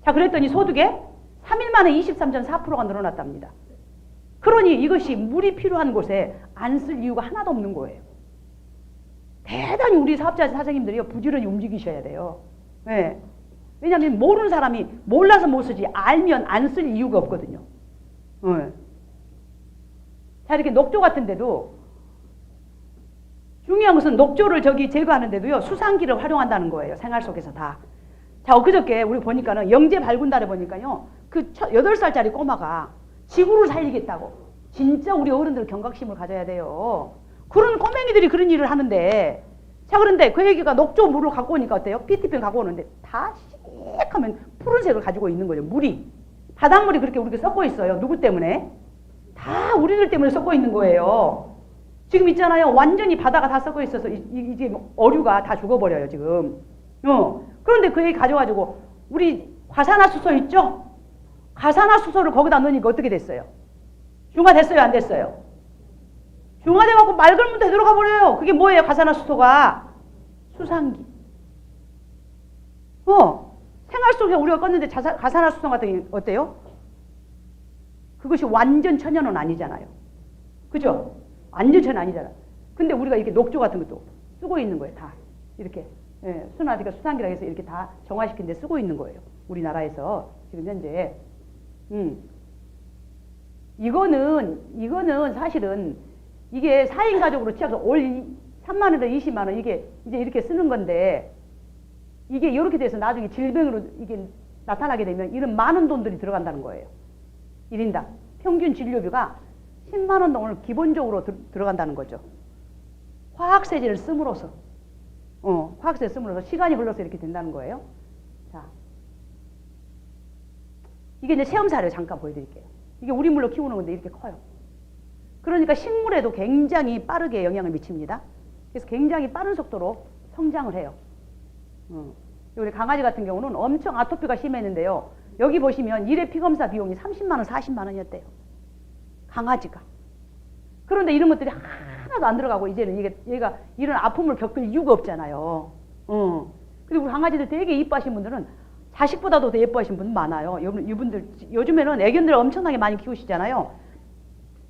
자, 그랬더니 소득에 3일 만에 23.4%가 늘어났답니다. 그러니 이것이 물이 필요한 곳에 안 쓸 이유가 하나도 없는 거예요. 대단히 우리 사업자 사장님들이요, 부지런히 움직이셔야 돼요. 네. 왜냐하면 모르는 사람이 몰라서 못 쓰지 알면 안 쓸 이유가 없거든요. 네. 자, 이렇게 녹조 같은 데도 중요한 것은 녹조를 제거하는데도요, 수상기를 활용한다는 거예요. 생활 속에서 다. 자, 엊그저께 우리 보니까는 영재 밝은 달에 보니까요, 그 8살짜리 꼬마가 지구를 살리겠다고. 진짜 우리 어른들 경각심을 가져야 돼요. 그런 꼬맹이들이 그런 일을 하는데, 자, 그런데 그 애기가 녹조 물을 갖고 오니까 어때요? PT병 갖고 오는데 다 씩 하면 푸른색을 가지고 있는 거죠. 물이. 바닷물이 그렇게 우리가 섞어 있어요. 누구 때문에? 다 우리들 때문에 섞어 있는 거예요. 지금 있잖아요. 완전히 바다가 다 섞어 있어서 이제 어류가 다 죽어버려요, 지금. 그런데 그 얘기 가져가지고 우리 과산화수소 있죠? 과산화수소를 거기다 넣으니까 어떻게 됐어요? 중화됐어요, 안 됐어요? 중화돼갖고 맑은 물에 들어가 버려요. 그게 뭐예요, 과산화수소가? 수상기. 생활 속에 우리가 껐는데 과산화수소 같은 게 어때요? 그것이 완전 천연은 아니잖아요. 그죠? 완전 천연 아니잖아요. 근데 우리가 이렇게 녹조 같은 것도 쓰고 있는 거예요, 다. 이렇게. 예, 순화기가 수상기라고 해서 이렇게 다 정화시킨 데 쓰고 있는 거예요. 우리나라에서. 지금 현재. 이거는 사실은 이게 4인 가족으로 취해서 올 3만 원에서 20만 원 이게 이제 이렇게 쓰는 건데 이게 이렇게 돼서 나중에 질병으로 이게 나타나게 되면 이런 많은 돈들이 들어간다는 거예요. 1인당. 평균 진료비가 10만 원 돈을 기본적으로 들어간다는 거죠. 화학세제를 씀으로써. 화학세제를 씀으로써 시간이 흘러서 이렇게 된다는 거예요. 자. 이게 이제 체험 사례 잠깐 보여드릴게요. 이게 우리 물로 키우는 건데 이렇게 커요. 그러니까 식물에도 굉장히 빠르게 영향을 미칩니다. 그래서 굉장히 빠른 속도로 성장을 해요. 우리 강아지 같은 경우는 엄청 아토피가 심했는데요. 여기 보시면 1회 피검사 비용이 30만 원, 40만 원이었대요. 강아지가. 그런데 이런 것들이 하나도 안 들어가고 이제는 얘가 이런 아픔을 겪을 이유가 없잖아요. 그리고 우리 강아지들 되게 이뻐하신 분들은 자식보다도 더 예뻐하신 분 많아요. 이분들 요즘에는 애견들 엄청나게 많이 키우시잖아요.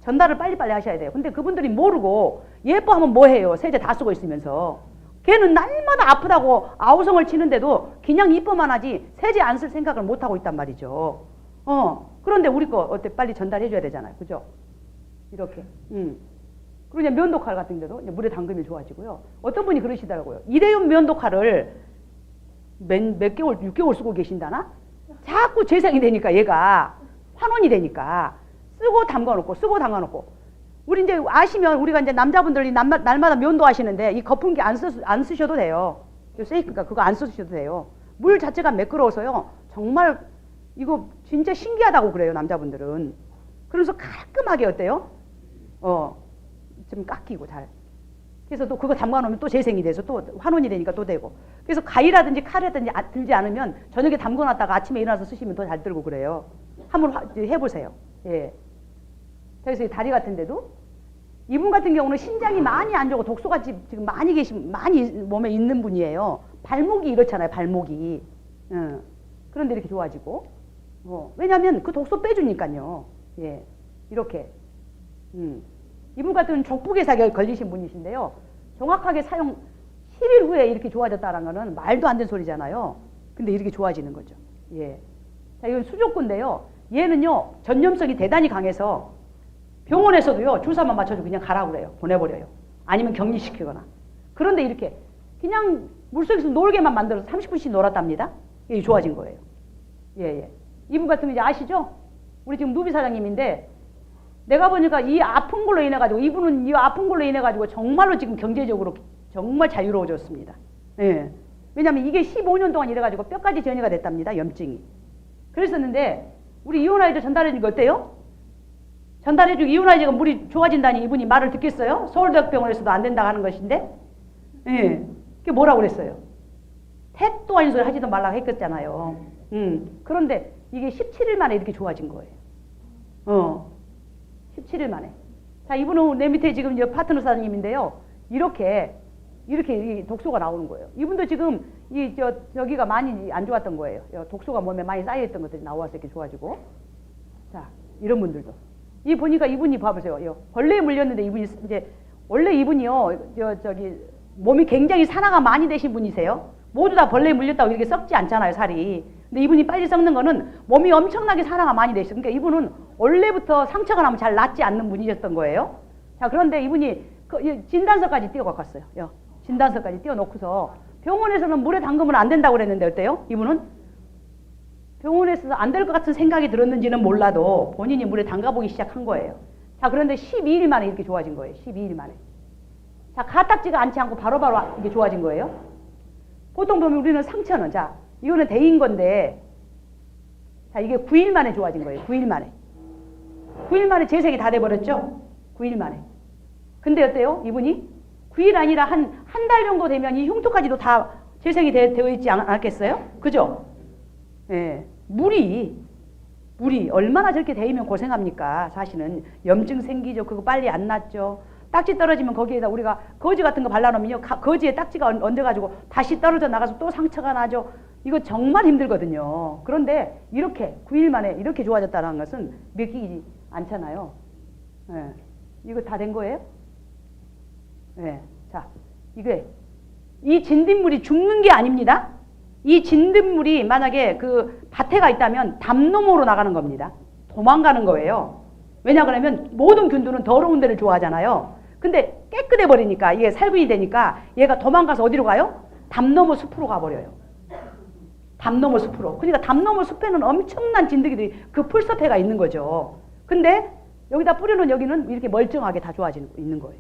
전달을 빨리빨리 하셔야 돼요. 근데 그분들이 모르고 예뻐하면 뭐해요? 세제 다 쓰고 있으면서. 걔는 날마다 아프다고 아우성을 치는데도 그냥 이뻐만 하지 세제 안 쓸 생각을 못하고 있단 말이죠. 그런데 우리 거 어때? 빨리 전달해줘야 되잖아요. 그죠? 이렇게. 그리고 이제 면도칼 같은 데도 물에 담그면 좋아지고요. 어떤 분이 그러시더라고요. 일회용 면도칼을 몇 개월, 6개월 쓰고 계신다나? 자꾸 재생이 되니까 얘가 환원이 되니까 쓰고 담가놓고 쓰고 담가놓고 우리 이제 아시면 우리가 이제 남자분들이 날마다 면도 하시는데 이 거품기 안 쓰셔도 돼요. 세이크니까 그거 안 쓰셔도 돼요. 물 자체가 매끄러워서요. 정말 이거 진짜 신기하다고 그래요, 남자분들은. 그래서 깔끔하게 어때요? 좀 깎이고 잘. 그래서 또 그거 담가놓으면 또 재생이 돼서 또 환원이 되니까 또 되고. 그래서 가위라든지 칼이라든지 들지 않으면 저녁에 담궈놨다가 아침에 일어나서 쓰시면 더 잘 들고 그래요. 한번 해보세요. 예. 그래서 다리 같은 데도 이분 같은 경우는 신장이 많이 안 좋고 독소가 지금 많이 몸에 있는 분이에요. 발목이 이렇잖아요, 발목이. 그런데 이렇게 좋아지고. 왜냐하면 그 독소 빼주니까요. 예. 이렇게. 이분 같은 족부개사에 걸리신 분이신데요. 정확하게 사용 10일 후에 이렇게 좋아졌다는 거는 말도 안 되는 소리잖아요. 근데 이렇게 좋아지는 거죠. 예. 자, 이건 수족구인데요. 얘는요, 전염성이 대단히 강해서 병원에서도요, 주사만 맞춰주고 그냥 가라고 그래요. 보내버려요. 아니면 격리시키거나. 그런데 이렇게 그냥 물속에서 놀게만 만들어서 30분씩 놀았답니다. 이게 좋아진 거예요. 예. 이분 같은 거 이제 아시죠? 우리 지금 누비 사장님인데 내가 보니까 이 아픈 걸로 인해가지고 이분은 이 아픈 걸로 인해가지고 정말로 지금 경제적으로 정말 자유로워졌습니다. 예. 왜냐하면 이게 15년 동안 이래가지고 뼈까지 전이가 됐답니다. 염증이. 그랬었는데 우리 이혼 아이들 전달해주니까 어때요? 전달해주고 이혼 아이가 물이 좋아진다니 이분이 말을 듣겠어요? 서울대학병원에서도 안 된다고 하는 것인데 예. 그게 뭐라고 그랬어요? 택도 아닌 소리 하지도 말라고 했겠잖아요. 그런데 이게 17일 만에 이렇게 좋아진 거예요. 17일 만에. 자, 이분은 내 밑에 지금 파트너 사장님인데요. 이렇게 이렇게 이 독소가 나오는 거예요. 이분도 지금 저기가 많이 안 좋았던 거예요. 독소가 몸에 많이 쌓여있던 것들이 나와서 이렇게 좋아지고. 자, 이런 분들도. 이 보니까 이분이 봐보세요. 벌레에 물렸는데 이분이 이제 원래 이분이요. 저기 몸이 굉장히 산화가 많이 되신 분이세요. 모두 다 벌레에 물렸다고 이렇게 썩지 않잖아요, 살이. 근데 이분이 빨리 썩는 거는 몸이 엄청나게 산화가 많이 돼 있어요. 그러니까 이분은 원래부터 상처가 나면 잘 낫지 않는 분이셨던 거예요. 자, 그런데 이분이 진단서까지 띄워갖고 왔어요. 진단서까지 띄워놓고서 병원에서는 물에 담그면 안 된다고 그랬는데 어때요? 이분은 병원에서 안 될 것 같은 생각이 들었는지는 몰라도 본인이 물에 담가보기 시작한 거예요. 자, 그런데 12일 만에 이렇게 좋아진 거예요. 12일 만에. 자, 가딱지가 않지 않고 바로바로 이게 좋아진 거예요. 보통 보면 우리는 상처는, 자, 이거는 대인 건데, 자, 이게 9일 만에 좋아진 거예요. 9일 만에. 9일 만에 재생이 다 돼버렸죠? 9일 만에. 근데 어때요? 이분이 9일 아니라 한 달 정도 되면 이 흉터까지도 다 재생이 되어 있지 않았겠어요? 그죠? 예. 물이 얼마나 저렇게 데이면 고생합니까? 사실은 염증 생기죠. 그거 빨리 안 낫죠. 딱지 떨어지면 거기에다 우리가 거지 같은 거 발라놓으면요. 거지에 딱지가 얹어가지고 다시 떨어져 나가서 또 상처가 나죠. 이거 정말 힘들거든요. 그런데 이렇게 9일 만에 이렇게 좋아졌다는 것은 믿기지 않잖아요. 예. 이거 다 된 거예요? 예. 자, 이 진딧물이 죽는 게 아닙니다. 이 진딧물이 만약에 그 밭에가 있다면 담놈으로 나가는 겁니다. 도망가는 거예요. 왜냐 그러면 모든 균들은 더러운 데를 좋아하잖아요. 근데 깨끗해 버리니까 이게 살균이 되니까 얘가 도망가서 어디로 가요? 담너머 숲으로 가버려요. 담너머 숲으로. 그러니까 담너머 숲에는 엄청난 진드기들이 그 풀숲에가 있는 거죠. 근데 여기다 뿌려놓은 여기는 이렇게 멀쩡하게 다 좋아지고 있는 거예요.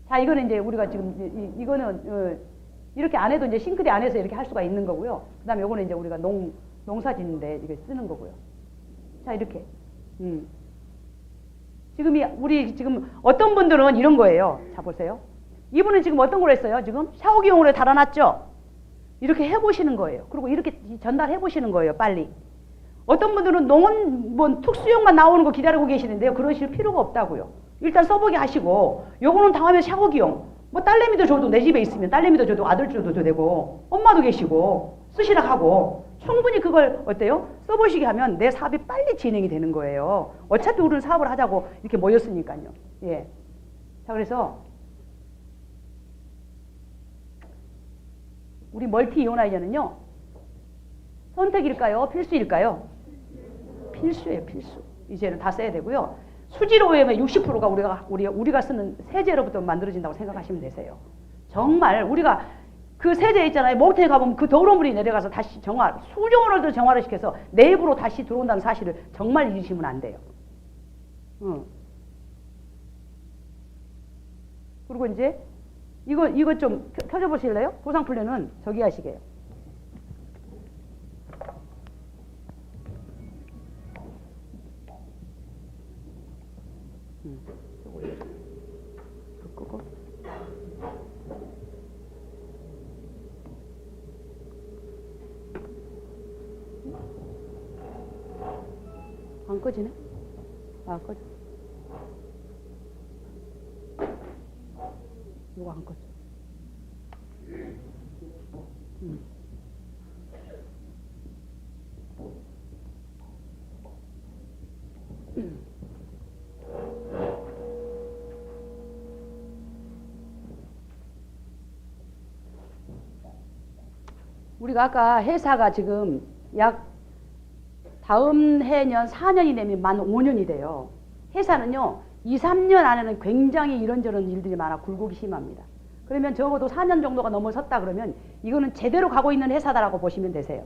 자, 이거는 이제 우리가 지금 이거는 이렇게 안 해도 이제 싱크대 안에서 이렇게 할 수가 있는 거고요. 그 다음에 요거는 이제 우리가 농사 짓는데 이게 쓰는 거고요. 자, 이렇게. 우리 지금 어떤 분들은 이런 거예요. 자, 보세요. 이분은 지금 어떤 걸 했어요? 지금 샤워기용으로 달아놨죠? 이렇게 해보시는 거예요. 그리고 이렇게 전달해 보시는 거예요. 빨리. 어떤 분들은 농원 특수용만 나오는 거 기다리고 계시는데요. 그러실 필요가 없다고요. 일단 써보게 하시고 요거는 다음에 샤워기용. 딸내미도 줘도 내 집에 있으면 딸내미도 줘도 아들 줘도 되고 엄마도 계시고 쓰시라 하고 충분히 그걸 어때요? 써보시게 하면 내 사업이 빨리 진행이 되는 거예요. 어차피 우리는 사업을 하자고 이렇게 모였으니까요. 예. 자, 그래서 우리 멀티 이온하이저는요. 선택일까요? 필수일까요? 필수예요. 필수. 이제는 다 써야 되고요. 수질 오염의 60%가 우리가 쓰는 세제로부터 만들어진다고 생각하시면 되세요. 정말 우리가 그 세제 있잖아요. 목욕탕에 가보면 그 더러운 물이 내려가서 다시 수정으로도 정화를 시켜서 내부로 다시 들어온다는 사실을 정말 잊으시면 안 돼요. 그리고 이제 이거 좀 켜져 보실래요? 보상플레는 저기 하시게요. 끄고. 안 꺼지네? 아, 꺼져. 이거 안 꺼져. 우리가 아까 회사가 지금 약 다음 해년 4년이 되면 만 5년이 돼요. 회사는요 2, 3년 안에는 굉장히 이런저런 일들이 많아 굴곡이 심합니다. 그러면 적어도 4년 정도가 넘어섰다 그러면 이거는 제대로 가고 있는 회사다라고 보시면 되세요.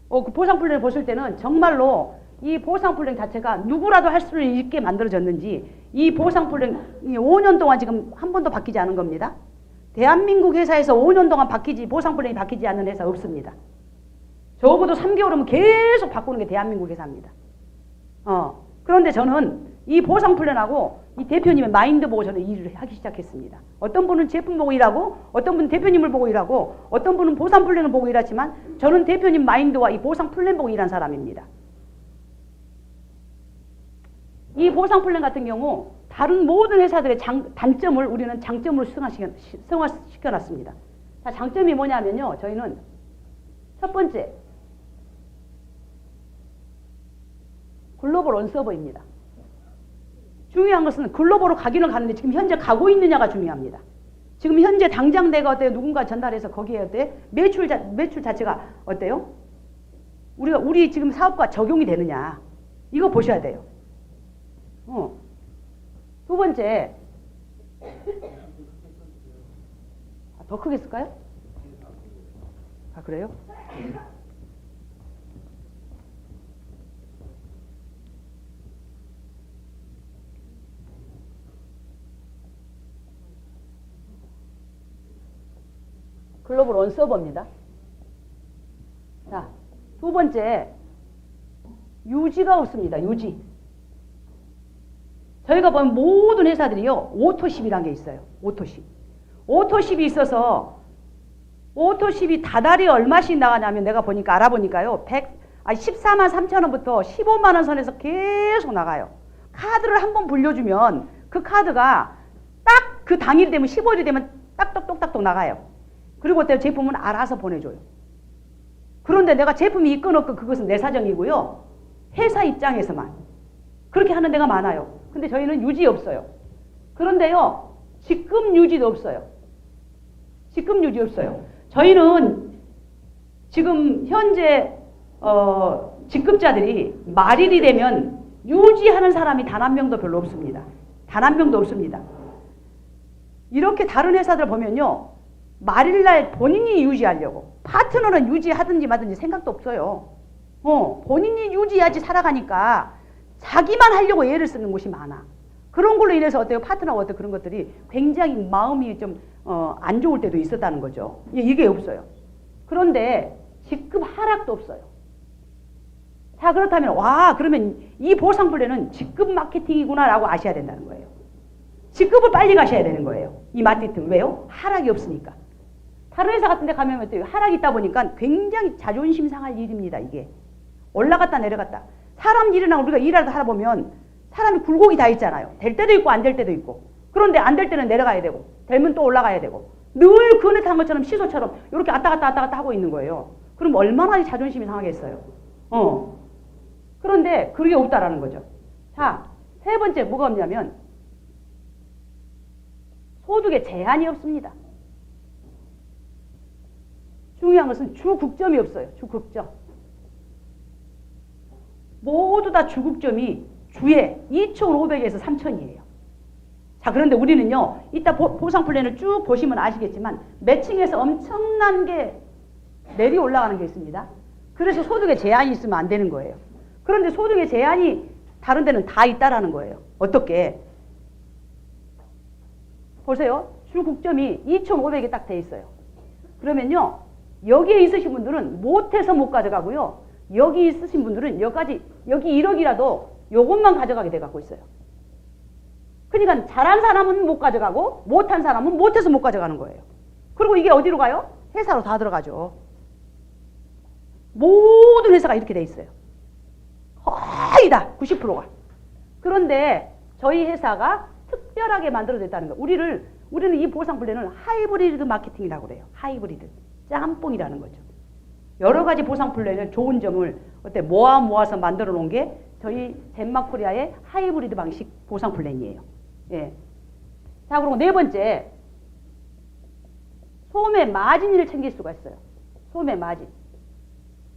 그 보상플랜을 보실 때는 정말로 이 보상플랜 자체가 누구라도 할 수 있게 만들어졌는지 이 보상플랜 5년 동안 지금 한 번도 바뀌지 않은 겁니다. 대한민국 회사에서 5년 동안 보상플랜이 바뀌지 않는 회사 없습니다. 적어도 3개월이면 계속 바꾸는 게 대한민국 회사입니다. 그런데 저는 이 보상플랜하고 이 대표님의 마인드 보고 저는 일을 하기 시작했습니다. 어떤 분은 제품 보고 일하고 어떤 분은 대표님을 보고 일하고 어떤 분은 보상플랜을 보고 일하지만 저는 대표님 마인드와 이 보상플랜 보고 일한 사람입니다. 이 보상플랜 같은 경우 다른 모든 회사들의 단점을 우리는 장점으로 승화시켜놨습니다. 자, 장점이 뭐냐면요. 저희는 첫 번째, 글로벌 원서버입니다. 중요한 것은 글로벌로 가기는 가는데 지금 현재 가고 있느냐가 중요합니다. 지금 현재 당장 내가 어때요? 누군가 전달해서 거기에 어때? 매출 자체가 어때요? 우리 지금 사업과 적용이 되느냐. 이거 보셔야 돼요. 두 번째, 더 크게 쓸까요? 아, 그래요? 글로벌 원서버입니다. 자, 두 번째, 유지가 없습니다. 유지. 저희가 보면 모든 회사들이요, 오토십이라는 게 있어요. 오토십. 오토십이 있어서, 오토십이 다달이 얼마씩 나가냐면 내가 보니까, 알아보니까요, 14만 3천 원부터 15만 원 선에서 계속 나가요. 카드를 한번 불려주면 그 카드가 딱 그 당일이 되면 15일이 되면 딱딱똑딱똑 나가요. 그리고 어때요? 제품은 알아서 보내줘요. 그런데 내가 제품이 있건 없건 그것은 내 사정이고요. 회사 입장에서만 그렇게 하는 데가 많아요. 근데 저희는 유지 없어요. 그런데요, 직급 유지도 없어요. 직급 유지 없어요. 저희는 지금 현재 직급자들이 말일이 되면 유지하는 사람이 단 한 명도 별로 없습니다. 단 한 명도 없습니다. 이렇게 다른 회사들 보면요, 말일날 본인이 유지하려고, 파트너는 유지하든지 마든지 생각도 없어요. 본인이 유지해야지 살아가니까 자기만 하려고 애를 쓰는 곳이 많아. 그런 걸로 인해서 어때요? 파트너와 어떤 그런 것들이 굉장히 마음이 좀 안 좋을 때도 있었다는 거죠. 이게 없어요. 그런데 직급 하락도 없어요. 자, 그렇다면 와, 그러면 이 보상 플랜은 직급 마케팅이구나라고 아셔야 된다는 거예요. 직급을 빨리 가셔야 되는 거예요. 이 마케팅. 왜요? 하락이 없으니까. 다른 회사 같은 데 가면 어때요? 하락이 있다 보니까 굉장히 자존심 상할 일입니다. 이게 올라갔다 내려갔다. 사람 일이나 우리가 일하다 하다 보면 사람이 굴곡이 다 있잖아요. 될 때도 있고 안 될 때도 있고. 그런데 안 될 때는 내려가야 되고 되면 또 올라가야 되고 늘 그네 탄 것처럼 시소처럼 이렇게 왔다 갔다 하고 있는 거예요. 그럼 얼마나 자존심이 상하겠어요. 그런데 그게 없다라는 거죠. 자, 세 번째 뭐가 없냐면 소득에 제한이 없습니다. 중요한 것은 주국점이 없어요. 주국점. 모두 다 주국점이 주에 2,500에서 3,000이에요. 자, 그런데 우리는요, 이따 보상 플랜을 쭉 보시면 아시겠지만 매칭해서 엄청난 게 내리 올라가는 게 있습니다. 그래서 소득에 제한이 있으면 안 되는 거예요. 그런데 소득에 제한이 다른 데는 다 있다라는 거예요. 어떻게? 보세요. 주국점이 2,500이 딱 돼 있어요. 그러면요, 여기에 있으신 분들은 못해서 못 가져가고요. 여기 있으신 분들은 여기 1억이라도 요것만 가져가게 돼 갖고 있어요. 그러니까 잘한 사람은 못 가져가고 못한 사람은 못해서 못 가져가는 거예요. 그리고 이게 어디로 가요? 회사로 다 들어가죠. 모든 회사가 이렇게 돼 있어요. 거의 다 90%가. 그런데 저희 회사가 특별하게 만들어졌다는 거예요. 우리는 이 보상 플랜을 하이브리드 마케팅이라고 그래요. 하이브리드. 짬뽕이라는 거죠. 여러 가지 보상 플랜의 좋은 점을 모아서 만들어 놓은 게 저희 젠마코리아의 하이브리드 방식 보상 플랜이에요. 예. 자, 그리고 네 번째, 소매 마진을 챙길 수가 있어요. 소매 마진.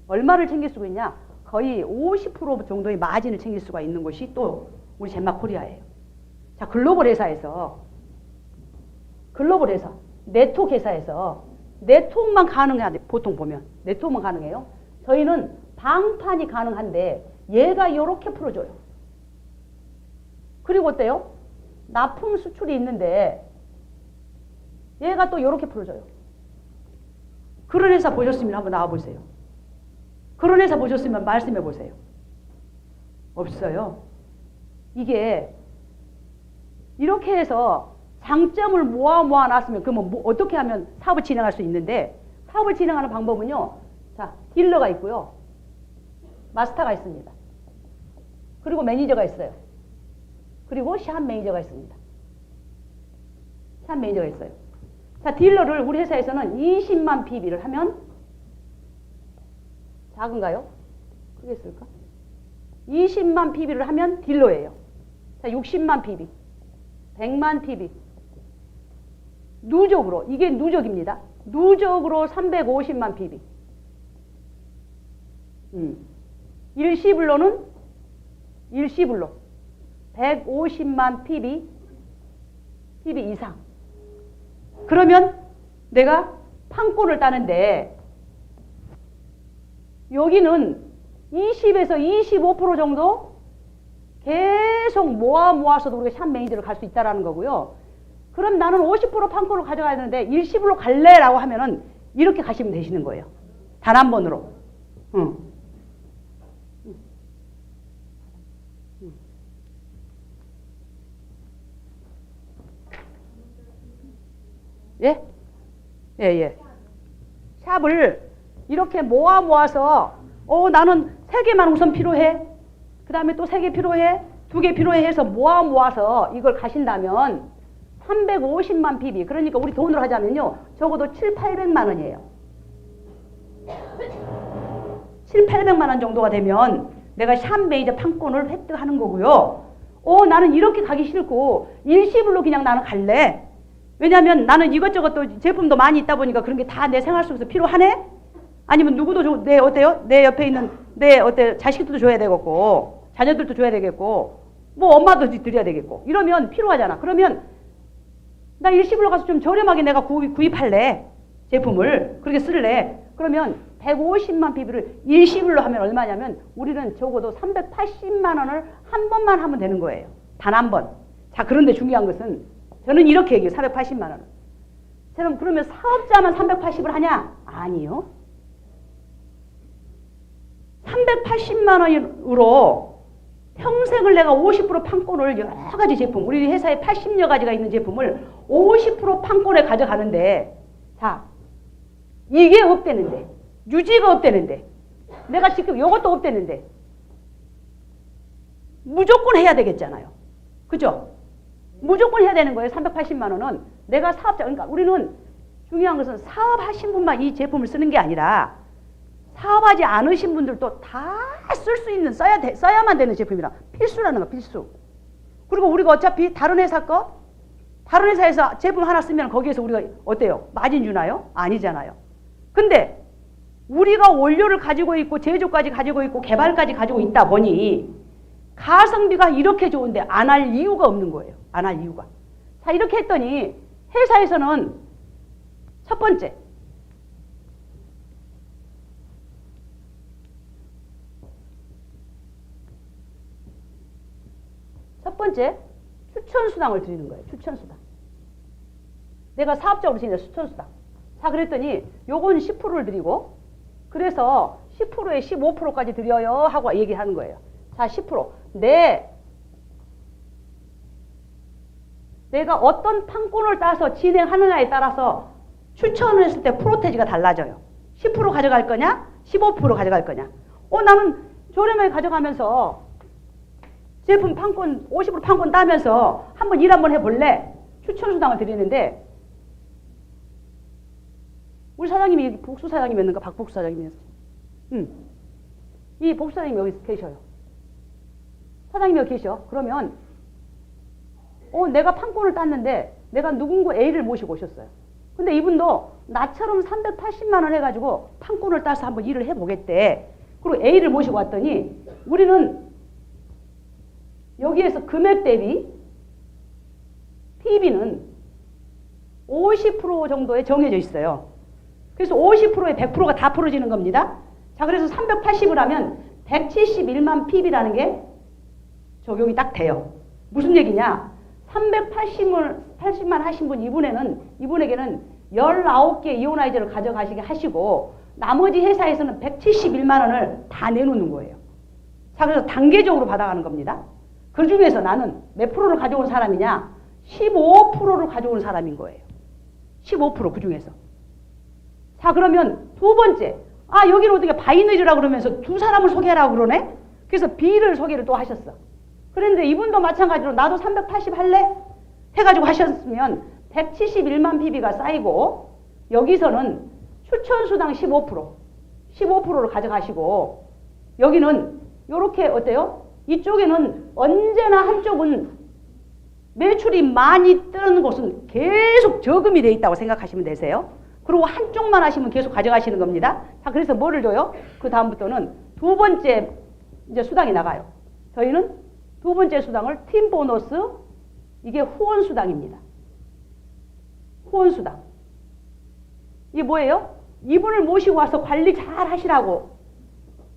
얼마를 챙길 수가 있냐? 거의 50% 정도의 마진을 챙길 수가 있는 것이 또 우리 젠마코리아예요. 자, 글로벌 회사, 네트워크 회사에서 네트워크만 가능해요. 보통 보면 네트워크만 가능해요. 저희는 방판이 가능한데 얘가 이렇게 풀어줘요. 그리고 어때요? 납품 수출이 있는데 얘가 또 이렇게 풀어줘요. 그런 회사 보셨으면 한번 나와보세요. 그런 회사 보셨으면 말씀해 보세요. 없어요. 이게 이렇게 해서 장점을 모아 놨으면 그러면 어떻게 하면 사업을 진행할 수 있는데, 사업을 진행하는 방법은요, 자, 딜러가 있고요, 마스터가 있습니다. 그리고 매니저가 있어요. 그리고 샵 매니저가 있습니다. 샵 매니저가 있어요. 자, 딜러를 우리 회사에서는 20만 PB를 하면 작은가요? 크게 쓸까? 20만 PB를 하면 딜러예요. 자, 60만 PB, 100만 PB. 누적으로, 이게 누적입니다. 누적으로 350만 PB. 일시불로는 일시불로 150만 PB 이상. 그러면 내가 판권을 따는데 여기는 20에서 25% 정도 계속 모아서도 우리가 샵 매니저를 갈 수 있다는 거고요. 그럼 나는 50% 판권을 가져가야 되는데 일시불로 갈래라고 하면은 이렇게 가시면 되시는 거예요. 단 한 번으로. 예? 예. 샵을 이렇게 모아서 나는 3개만 우선 필요해. 그 다음에 또 3개 필요해. 2개 필요해 해서 모아서 이걸 가신다면 350만 PB. 그러니까 우리 돈으로 하자면요. 적어도 700~800만 원이에요. 700~800만 원 정도가 되면 내가 샵 매니저 판권을 획득하는 거고요. 나는 이렇게 가기 싫고 일시불로 그냥 나는 갈래. 왜냐면 나는 이것저것 또 제품도 많이 있다 보니까 그런 게 다 내 생활 속에서 필요하네? 아니면 누구도 어때요? 내 옆에 있는 자식들도 줘야 되겠고, 자녀들도 줘야 되겠고, 뭐 엄마도 드려야 되겠고, 이러면 필요하잖아. 그러면 나 일시불로 가서 좀 저렴하게 내가 구입할래. 제품을. 그렇게 쓸래. 그러면 150만 PB를 일시불로 하면 얼마냐면 우리는 적어도 380만 원을 한 번만 하면 되는 거예요. 단 한 번. 자, 그런데 중요한 것은 저는 이렇게 얘기해요. 480만 원. 저는 그러면 사업자만 380을 하냐? 아니요. 380만 원으로 평생을 내가 50% 판권을 여러 가지 제품, 우리 회사에 80여 가지가 있는 제품을 50% 판권에 가져가는데, 자, 이게 없대는데, 유지가 없대는데, 내가 지금 이것도 없대는데, 무조건 해야 되겠잖아요. 그죠? 무조건 해야 되는 거예요. 380만 원은. 내가 사업자, 그러니까 우리는 중요한 것은 사업하신 분만 이 제품을 쓰는 게 아니라 사업하지 않으신 분들도 다 쓸 수 있는, 써야만 되는 제품이라 필수라는 거, 필수. 그리고 우리가 어차피 다른 회사에서 제품 하나 쓰면 거기에서 우리가 어때요? 마진 주나요? 아니잖아요. 근데 우리가 원료를 가지고 있고 제조까지 가지고 있고 개발까지 가지고 있다 보니 가성비가 이렇게 좋은데 안 할 이유가 없는 거예요. 안 할 이유가. 자, 이렇게 했더니 회사에서는 첫 번째, 추천수당을 드리는 거예요. 추천수당. 내가 사업적으로 쓰는 추천수당. 자, 그랬더니 요건 10%를 드리고, 그래서 10%에 15%까지 드려요 하고 얘기하는 거예요. 자, 10%. 내가 어떤 판권을 따서 진행하느냐에 따라서 추천을 했을 때 프로테지가 달라져요. 10% 가져갈 거냐? 15% 가져갈 거냐? 나는 저렴하게 가져가면서 제품 판권 50% 판권 따면서 한번 일 한번 해볼래? 추천수당을 드리는데, 우리 사장님이 복수 사장님이었는가? 박복수 사장님이었어요. 이 복수 사장님이 여기 계셔요. 사장님이 여기 계셔. 그러면 내가 판권을 땄는데 내가 누군가 A를 모시고 오셨어요. 근데 이분도 나처럼 380만 원 해가지고 판권을 따서 한번 일을 해보겠대. 그리고 A를 모시고 왔더니 우리는 여기에서 금액 대비 PB는 50% 정도에 정해져 있어요. 그래서 50%에 100%가 다 풀어지는 겁니다. 자, 그래서 380을 하면 171만 PB라는 게 적용이 딱 돼요. 무슨 얘기냐? 380만 하신 분 이분에게는 19개 이오나이저를 가져가시게 하시고 나머지 회사에서는 171만 원을 다 내놓는 거예요. 자, 그래서 단계적으로 받아가는 겁니다. 그 중에서 나는 몇 프로를 가져온 사람이냐? 15%를 가져온 사람인 거예요. 15% 그 중에서. 자, 그러면 두 번째. 여기는 어떻게 바이너즈라고 그러면서 두 사람을 소개하라고 그러네? 그래서 B를 소개를 또 하셨어. 그런데 이분도 마찬가지로 나도 380 할래? 해가지고 하셨으면 171만 PB가 쌓이고 여기서는 추천수당 15%를 가져가시고 여기는 이렇게 어때요? 이쪽에는 언제나 한쪽은 매출이 많이 뜨는 곳은 계속 저금이 돼 있다고 생각하시면 되세요. 그리고 한쪽만 하시면 계속 가져가시는 겁니다. 자, 그래서 뭐를 줘요? 그 다음부터는 두 번째 이제 수당이 나가요. 저희는 두 번째 수당을 팀 보너스, 이게 후원 수당입니다. 후원 수당. 이게 뭐예요? 이분을 모시고 와서 관리 잘 하시라고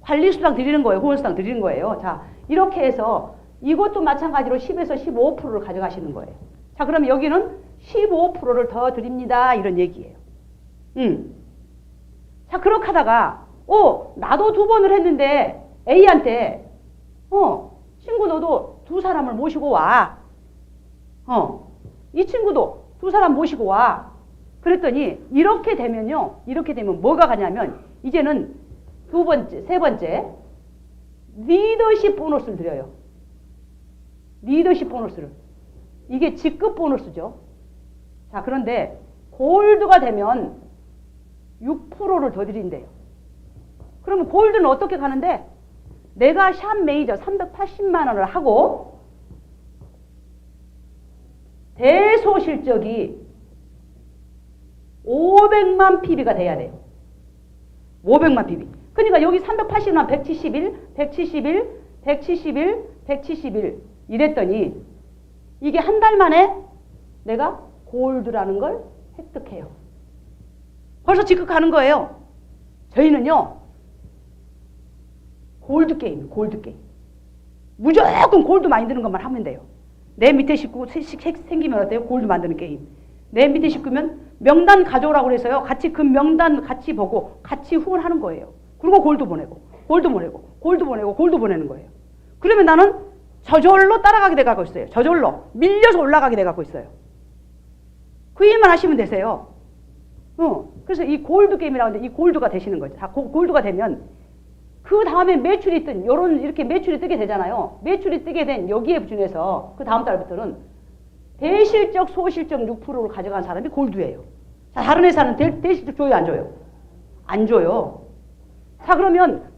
관리 수당 드리는 거예요. 후원 수당 드리는 거예요. 자, 이렇게 해서 이것도 마찬가지로 10에서 15%를 가져가시는 거예요. 자, 그럼 여기는 15%를 더 드립니다. 이런 얘기예요. 자, 그렇게 하다가 나도 두 번을 했는데 A한테 친구 너도 두 사람을 모시고 와. 이 친구도 두 사람 모시고 와. 그랬더니 이렇게 되면요. 이렇게 되면 뭐가 가냐면 이제는 두 번째, 세 번째 리더십 보너스를 드려요. 리더십 보너스를. 이게 직급 보너스죠. 자, 그런데 골드가 되면 6%를 더 드린대요. 그러면 골드는 어떻게 가는데 내가 샵 매니저 380만 원을 하고 대소실적이 500만 PB가 돼야 돼요. 500만 PB. 그러니까 여기 380만 171 이랬더니 이게 한 달 만에 내가 골드라는 걸 획득해요. 벌써 직급가는 거예요. 저희는요. 골드 게임. 무조건 골드 만드는 것만 하면 돼요. 내 밑에 식구 생기면 어때요? 골드 만드는 게임. 내 밑에 식구면 명단 가져오라고 그래서요. 같이 그 명단 같이 보고 같이 후원하는 거예요. 그리고 골드 보내고 골드 보내는 거예요. 그러면 나는 저절로 따라가게 돼가고 있어요. 저절로 밀려서 올라가게 돼가고 있어요. 그 일만 하시면 되세요. 그래서 이 골드 게임이라고 하는데 이 골드가 되시는 거죠. 자, 골드가 되면 그 다음에 매출이 뜬 요런 이렇게 매출이 뜨게 되잖아요. 매출이 뜨게 된 여기에 준해서 그 다음 달부터는 대실적 소실적 6%를 가져간 사람이 골드예요. 자, 다른 회사는 대실적 줘요, 안 줘요? 안 줘요. 자, 그러면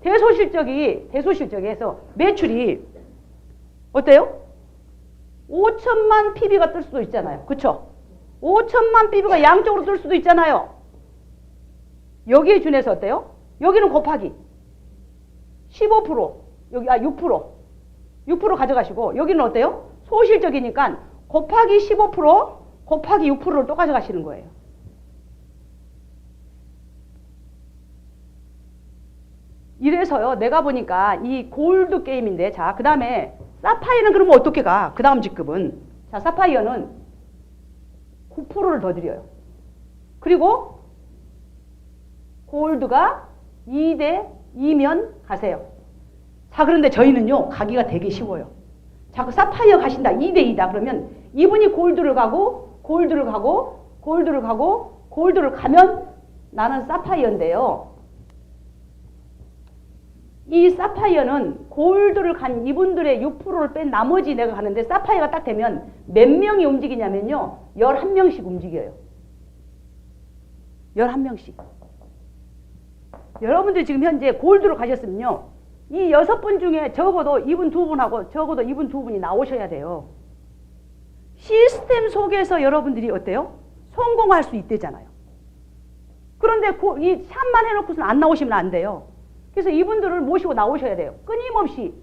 대소실적에서 매출이 어때요? 5천만 PB가 뜰 수도 있잖아요. 그쵸? 5천만 PB가 양쪽으로 뜰 수도 있잖아요. 여기에 준해서 어때요? 여기는 곱하기 15%, 여기 6% 가져가시고 여기는 어때요? 소실적이니까 곱하기 15% 곱하기 6%를 또 가져가시는 거예요. 이래서요. 내가 보니까 이 골드 게임인데 자, 그 다음에 사파이어는 그러면 어떻게 가? 그 다음 직급은 자, 사파이어는 9%를 더 드려요. 그리고 골드가 2대 2면 가세요. 자, 그런데 저희는요. 가기가 되게 쉬워요. 자, 그 사파이어 가신다. 2대 2다. 그러면 이분이 골드를 가면 나는 사파이어인데요. 이 사파이어는 골드를 간 이분들의 6%를 뺀 나머지 내가 가는데 사파이어가 딱 되면 몇 명이 움직이냐면요. 11명씩 움직여요. 11명씩. 여러분들이 지금 현재 골드로 가셨으면요. 이 6분 중에 적어도 이분 2분하고 적어도 이분 2분이 나오셔야 돼요. 시스템 속에서 여러분들이 어때요? 성공할 수 있대잖아요. 그런데 이 샵만 해놓고서는 안 나오시면 안 돼요. 그래서 이분들을 모시고 나오셔야 돼요. 끊임없이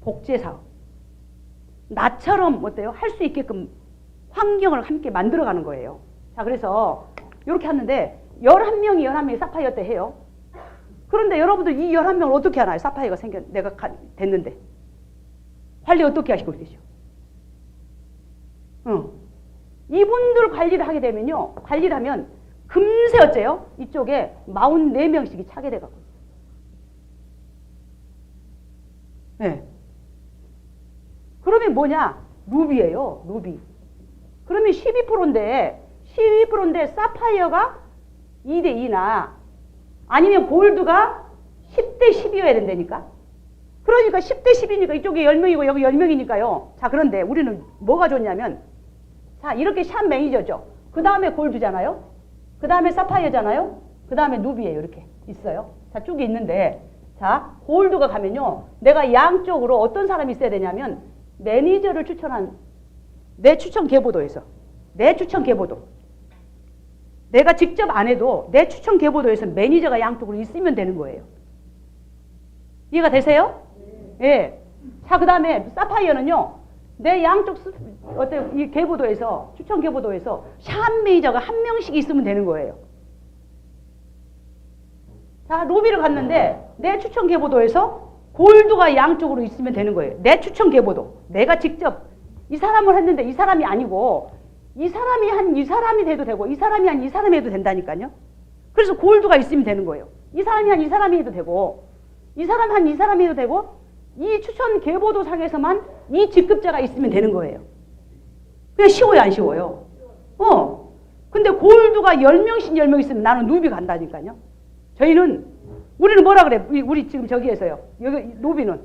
복제사업. 나처럼 어때요? 할 수 있게끔 환경을 함께 만들어가는 거예요. 자, 그래서 이렇게 하는데 11명이 사파이어 때 해요. 그런데 여러분들 이 11명을 어떻게 하나요? 사파이어가 내가 됐는데. 관리 어떻게 하시고 계시죠? 이분들 관리를 하게 되면요. 관리를 하면 금세 어째요? 이쪽에 44명씩이 차게 돼가고 있어요. 네. 그러면 뭐냐? 루비예요. 루비. 그러면 12%인데 사파이어가 2대 2나 아니면 골드가 10대 10이어야 된다니까? 그러니까 10대 10이니까 이쪽에 10명이고 여기 10명이니까요. 자, 그런데 우리는 뭐가 좋냐면, 자, 이렇게 샵 매니저죠. 그 다음에 골드잖아요. 그 다음에 사파이어잖아요. 그 다음에 누비예요. 이렇게 있어요. 자, 쭉 있는데, 자, 골드가 가면요. 내가 양쪽으로 어떤 사람이 있어야 되냐면, 매니저를 추천한, 내 추천 계보도에서, 내 추천 계보도. 내가 직접 안 해도 내 추천 계보도에서 매니저가 양쪽으로 있으면 되는 거예요. 이해가 되세요? 예. 네. 자, 그 다음에 사파이어는요. 내 양쪽 어때요? 이 계보도에서, 추천 계보도에서 샵 매니저가 한 명씩 있으면 되는 거예요. 자, 루비를 갔는데 내 추천 계보도에서 골드가 양쪽으로 있으면 되는 거예요. 내 추천 계보도. 내가 직접 이 사람을 했는데 이 사람이 아니고 이 사람이 한 이 사람이 돼도 되고 이 사람이 한 이 사람이 해도 된다니까요. 그래서 골드가 있으면 되는 거예요. 이 사람이 한 이 사람이 해도 되고 이 사람 한 이 사람이 해도 되고 이 추천 계보도 상에서만 이 직급자가 있으면 되는 거예요. 그냥 쉬워요, 안 쉬워요? 근데 골드가 10명씩 10명 있으면 나는 누비 간다니까요. 우리는 뭐라 그래? 우리 지금 저기에서요. 여기 누비는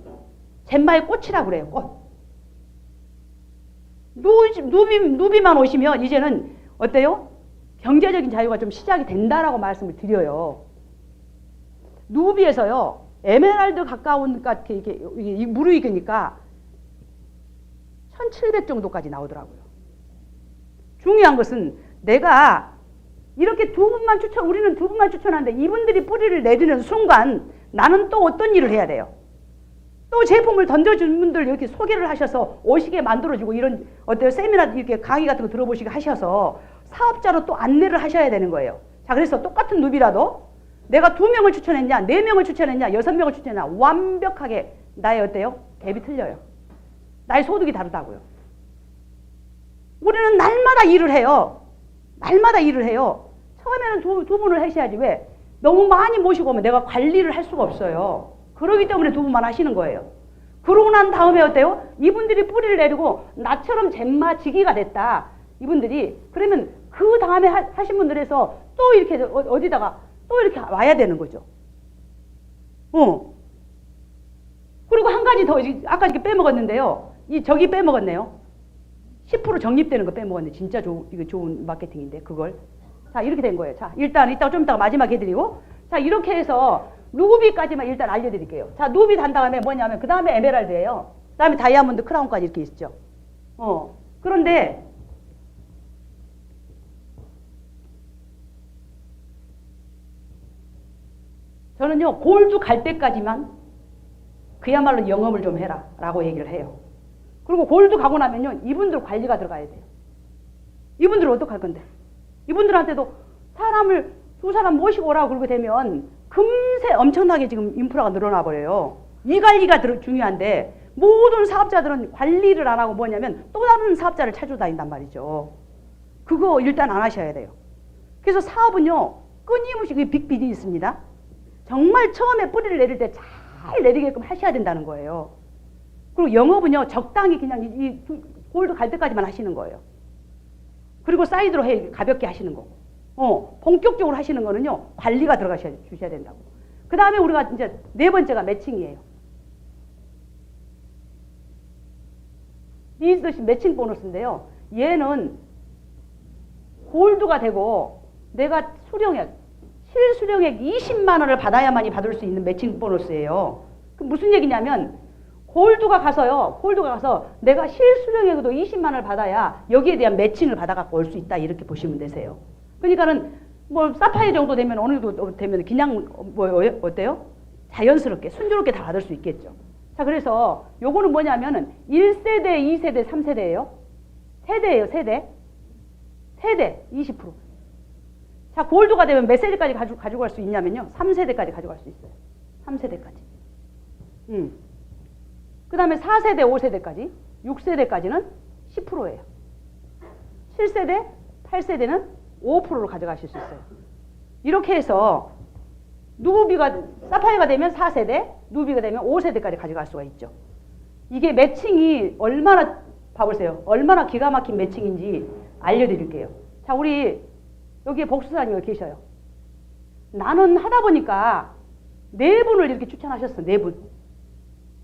젠마의 꽃이라 그래요. 꽃. 누비만 오시면 이제는 어때요? 경제적인 자유가 좀 시작이 된다라고 말씀을 드려요. 누비에서요. 에메랄드 가까운 이게 무르익으니까 1700 정도까지 나오더라고요. 중요한 것은 내가 이렇게 우리는 두 분만 추천하는데 이분들이 뿌리를 내리는 순간 나는 또 어떤 일을 해야 돼요? 또 제품을 던져준 분들 이렇게 소개를 하셔서 오시게 만들어주고 이런 어때요? 세미나 이렇게 강의 같은 거 들어보시게 하셔서 사업자로 또 안내를 하셔야 되는 거예요. 자, 그래서 똑같은 누비라도 내가 2명을 추천했냐, 4명을 추천했냐, 6명을 추천했냐 완벽하게 나의 어때요? 갭이 틀려요. 나의 소득이 다르다고요. 우리는 날마다 일을 해요. 날마다 일을 해요. 처음에는 두 분을 하셔야지. 왜? 너무 많이 모시고 오면 내가 관리를 할 수가 없어요. 그러기 때문에 2분만 하시는 거예요. 그러고 난 다음에 어때요? 이분들이 뿌리를 내리고 나처럼 잼마지기가 됐다. 이분들이 그러면 그 다음에 하신 분들에서 또 이렇게 어디다가 또 이렇게 와야 되는 거죠. 그리고 한 가지 더 아까 이렇게 빼먹었는데요. 저기 빼먹었네요. 10% 적립되는 거 빼먹었네. 진짜 이거 좋은 마케팅인데 그걸. 자, 이렇게 된 거예요. 자, 일단 이따가 좀 이따가 마지막 해드리고, 자, 이렇게 해서 누비까지만 일단 알려드릴게요. 자, 누비 단 다음에 뭐냐면 그 다음에 에메랄드예요. 그 다음에 다이아몬드, 크라운까지 이렇게 있죠. 그런데 저는요, 골드 갈 때까지만 그야말로 영업을 좀 해라 라고 얘기를 해요. 그리고 골드 가고 나면요, 이분들 관리가 들어가야 돼요. 이분들은 어떡할 건데? 이분들한테도 두 사람 모시고 오라고 그러게 되면 금세 엄청나게 지금 인프라가 늘어나 버려요. 이 관리가 중요한데 모든 사업자들은 관리를 안 하고 뭐냐면 또 다른 사업자를 찾아 다닌단 말이죠. 그거 일단 안 하셔야 돼요. 그래서 사업은요, 끊임없이 빅 비즈니스입니다. 정말 처음에 뿌리를 내릴 때 잘 내리게끔 하셔야 된다는 거예요. 그리고 영업은요, 적당히 그냥 이 골드 갈 때까지만 하시는 거예요. 그리고 사이드로 가볍게 하시는 거고. 본격적으로 하시는 거는요, 관리가 주셔야 된다고. 그 다음에 우리가 이제 4번째가 매칭이에요. 리스더십 매칭 보너스인데요. 얘는 골드가 되고 내가 실수령액 20만 원을 받아야만이 받을 수 있는 매칭 보너스예요. 그 무슨 얘기냐면 골드가 가서 내가 실수령액으로 20만 원을 받아야 여기에 대한 매칭을 받아갖고 올 수 있다. 이렇게 보시면 되세요. 그러니까는 뭐 사파이어 정도 되면 어느 정도 되면 그냥 어때요? 자연스럽게 순조롭게 다 받을 수 있겠죠. 자, 그래서 요거는 뭐냐면은 1세대, 2세대, 3세대예요. 세대예요, 세대. 세대 20%. 자, 골드가 되면 몇 세대까지 가져갈 수 있냐면요. 3세대까지 가져갈 수 있어요. 3세대까지. 그 다음에 4세대, 5세대까지, 6세대까지는 10%예요. 7세대, 8세대는 5%로 가져가실 수 있어요. 이렇게 해서 사파이어가 되면 4세대, 누비가 되면 5세대까지 가져갈 수가 있죠. 이게 매칭이 얼마나, 봐보세요. 얼마나 기가 막힌 매칭인지 알려드릴게요. 자, 우리 여기에 복수사님이 계셔요. 나는 하다 보니까 4분을 이렇게 추천하셨어. 4분.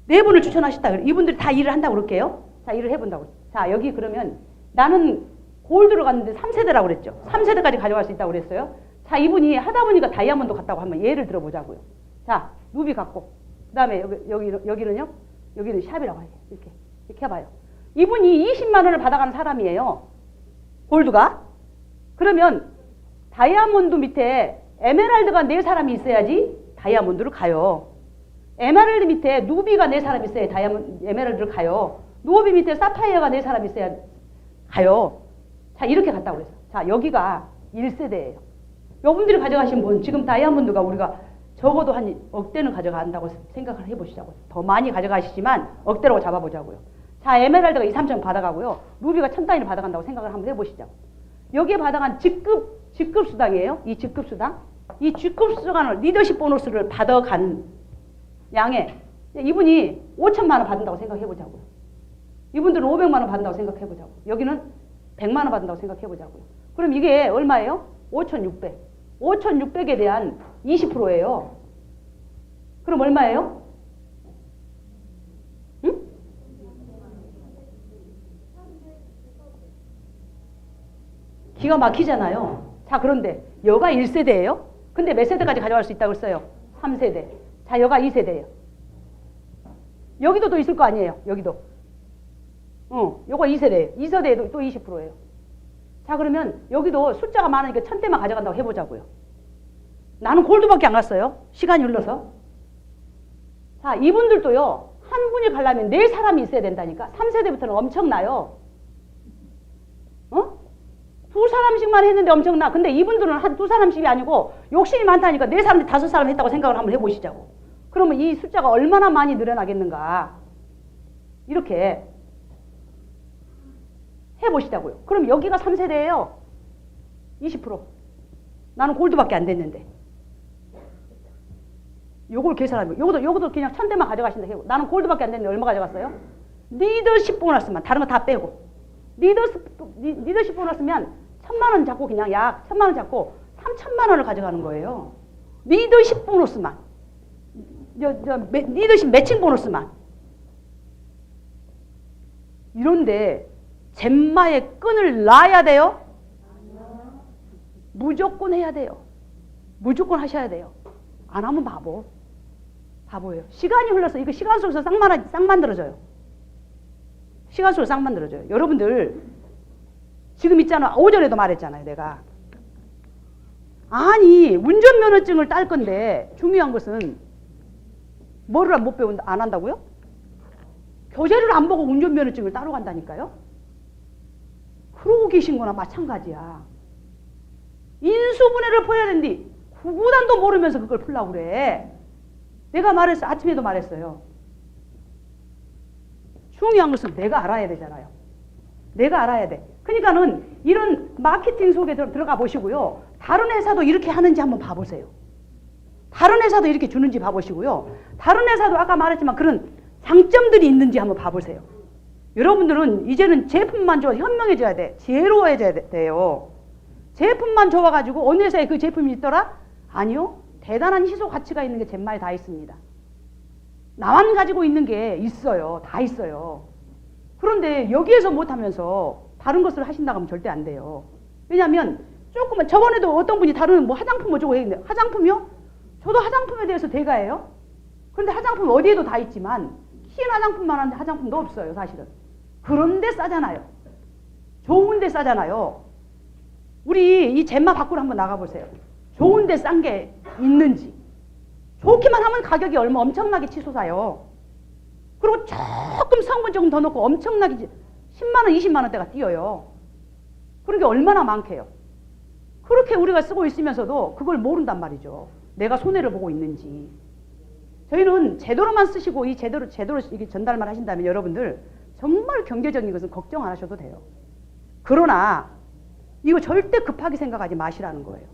네 분을 추천하셨다. 이분들이 다 일을 한다고 그럴게요. 자, 일을 해본다고. 자, 여기 그러면 나는 골드로 갔는데 3세대라고 그랬죠. 3세대까지 가져갈 수 있다고 그랬어요. 자, 이분이 하다 보니까 다이아몬드 갔다고 하면 예를 들어보자고요. 자, 루비 갖고. 그 다음에 여기는요? 여기는 샵이라고 해요. 이렇게 해봐요. 이분이 20만 원을 받아가는 사람이에요. 골드가. 그러면 다이아몬드 밑에 에메랄드가 4사람이 있어야지 다이아몬드를 가요. 에메랄드 밑에 누비가 4사람 있어야 에메랄드를 가요. 누비 밑에 사파이어가 4사람 있어야 가요. 자, 이렇게 갔다고 그랬어요. 자, 여기가 1세대예요. 여러분들이 가져가신 분, 지금 다이아몬드가 우리가 적어도 한 억대는 가져간다고 생각을 해보시자고요. 더 많이 가져가시지만 억대라고 잡아보자고요. 자, 에메랄드가 2, 3천 받아가고요. 루비가 1000단위를 받아간다고 생각을 한번 해보시죠. 여기에 받아간 직급 수당이에요. 이 직급 수당. 이 직급 수당을 리더십 보너스를 받아간 양에 이분이 5천만 원 받는다고 생각해보자고요. 이분들은 500만 원 받는다고 생각해보자고요. 여기는 100만 원 받는다고 생각해보자고요. 그럼 이게 얼마예요? 5,600. 5,600에 대한 20%예요. 그럼 얼마예요? 응? 기가 막히잖아요. 자, 그런데 여가 1세대예요. 근데 몇 세대까지 가져갈 수 있다고 했어요? 3세대. 자, 여가 2세대예요. 여기도 또 있을 거 아니에요. 여기도. 요거 2세대예요. 2세대에도 또 20%예요. 자, 그러면 여기도 숫자가 많으니까 1000대만 가져간다고 해보자고요. 나는 골드밖에 안 갔어요. 시간이 흘러서. 자, 이분들도요. 한 분이 가려면 4사람이 있어야 된다니까. 3세대부터는 엄청나요. 2사람씩만 했는데 엄청나. 근데 이분들은 한 2사람씩이 아니고 욕심이 많다니까 4사람, 5사람 했다고 생각을 한번 해보시자고. 그러면 이 숫자가 얼마나 많이 늘어나겠는가. 이렇게 해보시자고요. 그럼 여기가 3세대예요. 20%. 나는 골드밖에 안 됐는데. 요걸 계산하면 요것도 그냥 1000대만 가져가신다 해요. 나는 골드밖에 안 됐는데 얼마 가져갔어요? 리더십 보너스만 다른 거 다 빼고. 리더십 보너스면 1000만 원 잡고 그냥 약 1000만 원 잡고 3000만 원을 가져가는 거예요. 리더십 보너스만. 리더십 매칭 보너스만. 이런데 젬마의 끈을 놔야 돼요? 무조건 해야 돼요. 무조건 하셔야 돼요. 안 하면 바보예요. 시간이 흘러서 이거 시간 속에서 쌍 만들어져요. 시간 속에서 쌍 만들어져요. 여러분들 지금 있잖아. 오전에도 말했잖아요. 내가. 아니 운전면허증을 딸 건데 중요한 것은 뭐를 못 배운다 안 한다고요? 교재를 안 보고 운전면허증을 따러 간다니까요. 그러고 계신 거나 마찬가지야. 인수분해를 풀어야 되는데 구구단도 모르면서 그걸 풀라고 그래. 내가 말했어. 아침에도 말했어요. 중요한 것은 내가 알아야 되잖아요. 내가 알아야 돼. 그러니까는 이런 마케팅 속에 들어가 보시고요. 다른 회사도 이렇게 하는지 한번 봐보세요. 다른 회사도 이렇게 주는지 봐보시고요. 다른 회사도 아까 말했지만 그런 장점들이 있는지 한번 봐보세요. 여러분들은 이제는 제품만 좋아 현명해져야 돼. 지혜로워져야 돼요. 제품만 좋아가지고 어느 회사에 그 제품이 있더라? 아니요. 대단한 희소 가치가 있는 게 젬마에 다 있습니다. 나만 가지고 있는 게 있어요. 다 있어요. 그런데 여기에서 못하면서 다른 것을 하신다고 하면 절대 안 돼요. 왜냐하면 조금만 저번에도 어떤 분이 다른 뭐 화장품 어쩌고 했는데 화장품이요? 저도 화장품에 대해서 대가예요. 그런데 화장품 어디에도 다 있지만 흰 화장품만 하는데 화장품도 없어요. 사실은. 그런데 싸잖아요. 좋은데 싸잖아요. 우리 이 젬마 밖으로 한번 나가보세요. 좋은데 싼 게 있는지. 좋기만 하면 가격이 얼마 엄청나게 치솟아요. 그리고 조금 성분 조금 더 넣고 엄청나게 10만 원, 20만 원대가 뛰어요. 그런 게 얼마나 많게요. 그렇게 우리가 쓰고 있으면서도 그걸 모른단 말이죠. 내가 손해를 보고 있는지. 저희는 제대로만 쓰시고 이 제대로 이게 전달만 하신다면 여러분들 정말 경제적인 것은 걱정 안 하셔도 돼요. 그러나 이거 절대 급하게 생각하지 마시라는 거예요.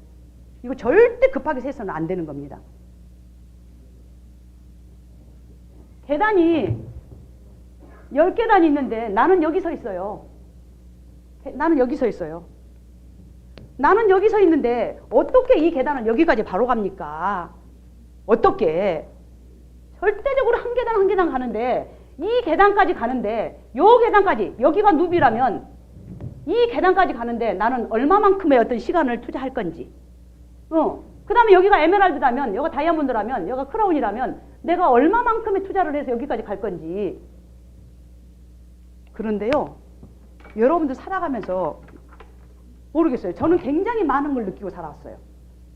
이거 절대 급하게 해서는 안 되는 겁니다. 계단이 10계단이 있는데 나는 여기 서 있어요. 나는 여기 서 있어요. 나는 여기 서 있는데 어떻게 이 계단은 여기까지 바로 갑니까? 어떻게? 절대적으로 한 계단 한 계단 가는데 이 계단까지 가는데 요 계단까지 여기가 누비라면 이 계단까지 가는데 나는 얼마만큼의 어떤 시간을 투자할 건지 그 다음에 여기가 에메랄드라면 여기가 다이아몬드라면 여기가 크라운이라면 내가 얼마만큼의 투자를 해서 여기까지 갈 건지. 그런데요 여러분들 살아가면서 모르겠어요. 저는 굉장히 많은 걸 느끼고 살아왔어요.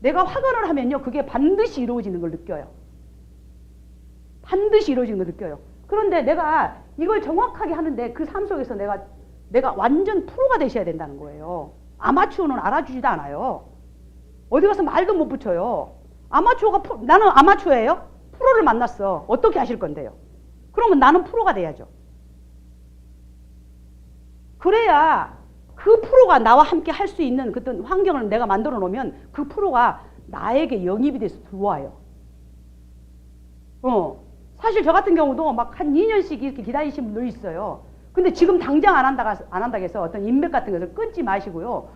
내가 확언을 하면요 그게 반드시 이루어지는 걸 느껴요. 반드시 이루어지는 걸 느껴요. 그런데 내가 이걸 정확하게 하는데 그 삶 속에서 내가 완전 프로가 되셔야 된다는 거예요. 아마추어는 알아주지도 않아요. 어디 가서 말도 못 붙여요. 나는 아마추어예요? 프로를 만났어. 어떻게 하실 건데요? 그러면 나는 프로가 돼야죠. 그래야 그 프로가 나와 함께 할 수 있는 그런 환경을 내가 만들어 놓으면 그 프로가 나에게 영입이 돼서 들어와요. 사실 저 같은 경우도 막 한 2년씩 이렇게 기다리신 분들 있어요. 근데 지금 당장 안 한다고 해서 어떤 인맥 같은 것을 끊지 마시고요.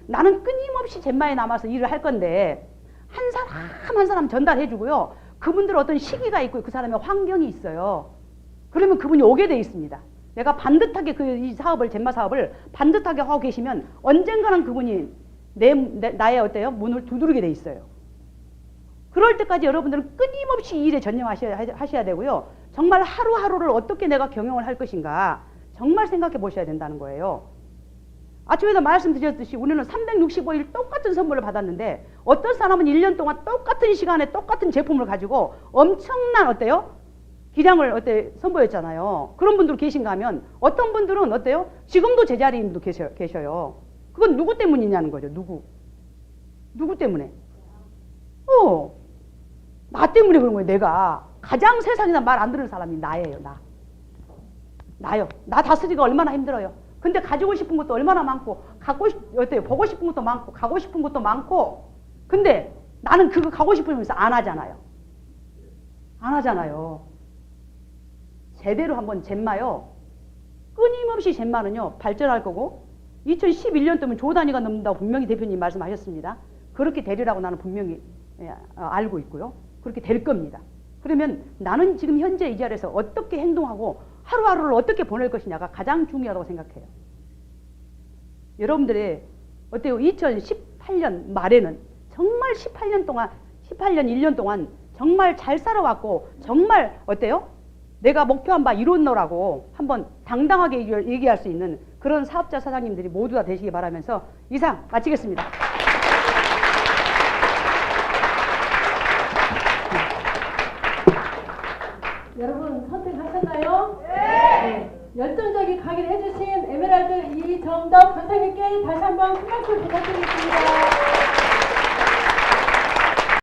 나는 끊임없이 젠마에 남아서 일을 할 건데 한 사람 한 사람 전달해 주고요. 그분들 어떤 시기가 있고 그 사람의 환경이 있어요. 그러면 그분이 오게 돼 있습니다. 내가 반듯하게 이 사업을 젠마 사업을 반듯하게 하고 계시면 언젠가는 그분이 나의 문을 두드리게 돼 있어요. 그럴 때까지 여러분들은 끊임없이 이 일에 전념하셔야 되고요. 정말 하루하루를 어떻게 내가 경영을 할 것인가 정말 생각해 보셔야 된다는 거예요. 아침에도 말씀드렸듯이 우리는 365일 똑같은 선물을 받았는데 어떤 사람은 1년 동안 똑같은 시간에 똑같은 제품을 가지고 엄청난 기량을 선보였잖아요. 그런 분들 계신가 하면 어떤 분들은 지금도 제자리인 분도 계셔요. 그건 누구 때문이냐는 거죠. 누구 때문에? 나 때문에 그런 거예요. 내가 가장 세상에서 말 안 듣는 사람이 나예요. 나요. 나 다스리기가 얼마나 힘들어요. 근데 가지고 싶은 것도 얼마나 많고 보고 싶은 것도 많고 가고 싶은 것도 많고 근데 나는 그거 가고 싶으면서 안 하잖아요. 제대로 한번 젠마요. 끊임없이 젠마는요 발전할 거고 2011년도면 조 단위가 넘는다고 분명히 대표님 말씀하셨습니다. 그렇게 되리라고 나는 분명히 알고 있고요. 그렇게 될 겁니다. 그러면 나는 지금 현재 이 자리에서 어떻게 행동하고 하루하루를 어떻게 보낼 것이냐가 가장 중요하다고 생각해요. 여러분들의 2018년 말에는 정말 18년 1년 동안 정말 잘 살아왔고 정말 내가 목표한 바 이뤘노라고 한번 당당하게 얘기할 수 있는 그런 사업자 사장님들이 모두 다 되시기 바라면서 이상 마치겠습니다. 여러분 선택하셨나요? 네. 열정적인 강의를 해주신 에메랄드 이정덕 강사님께 다시 한번 큰 박수 부탁드리겠습니다.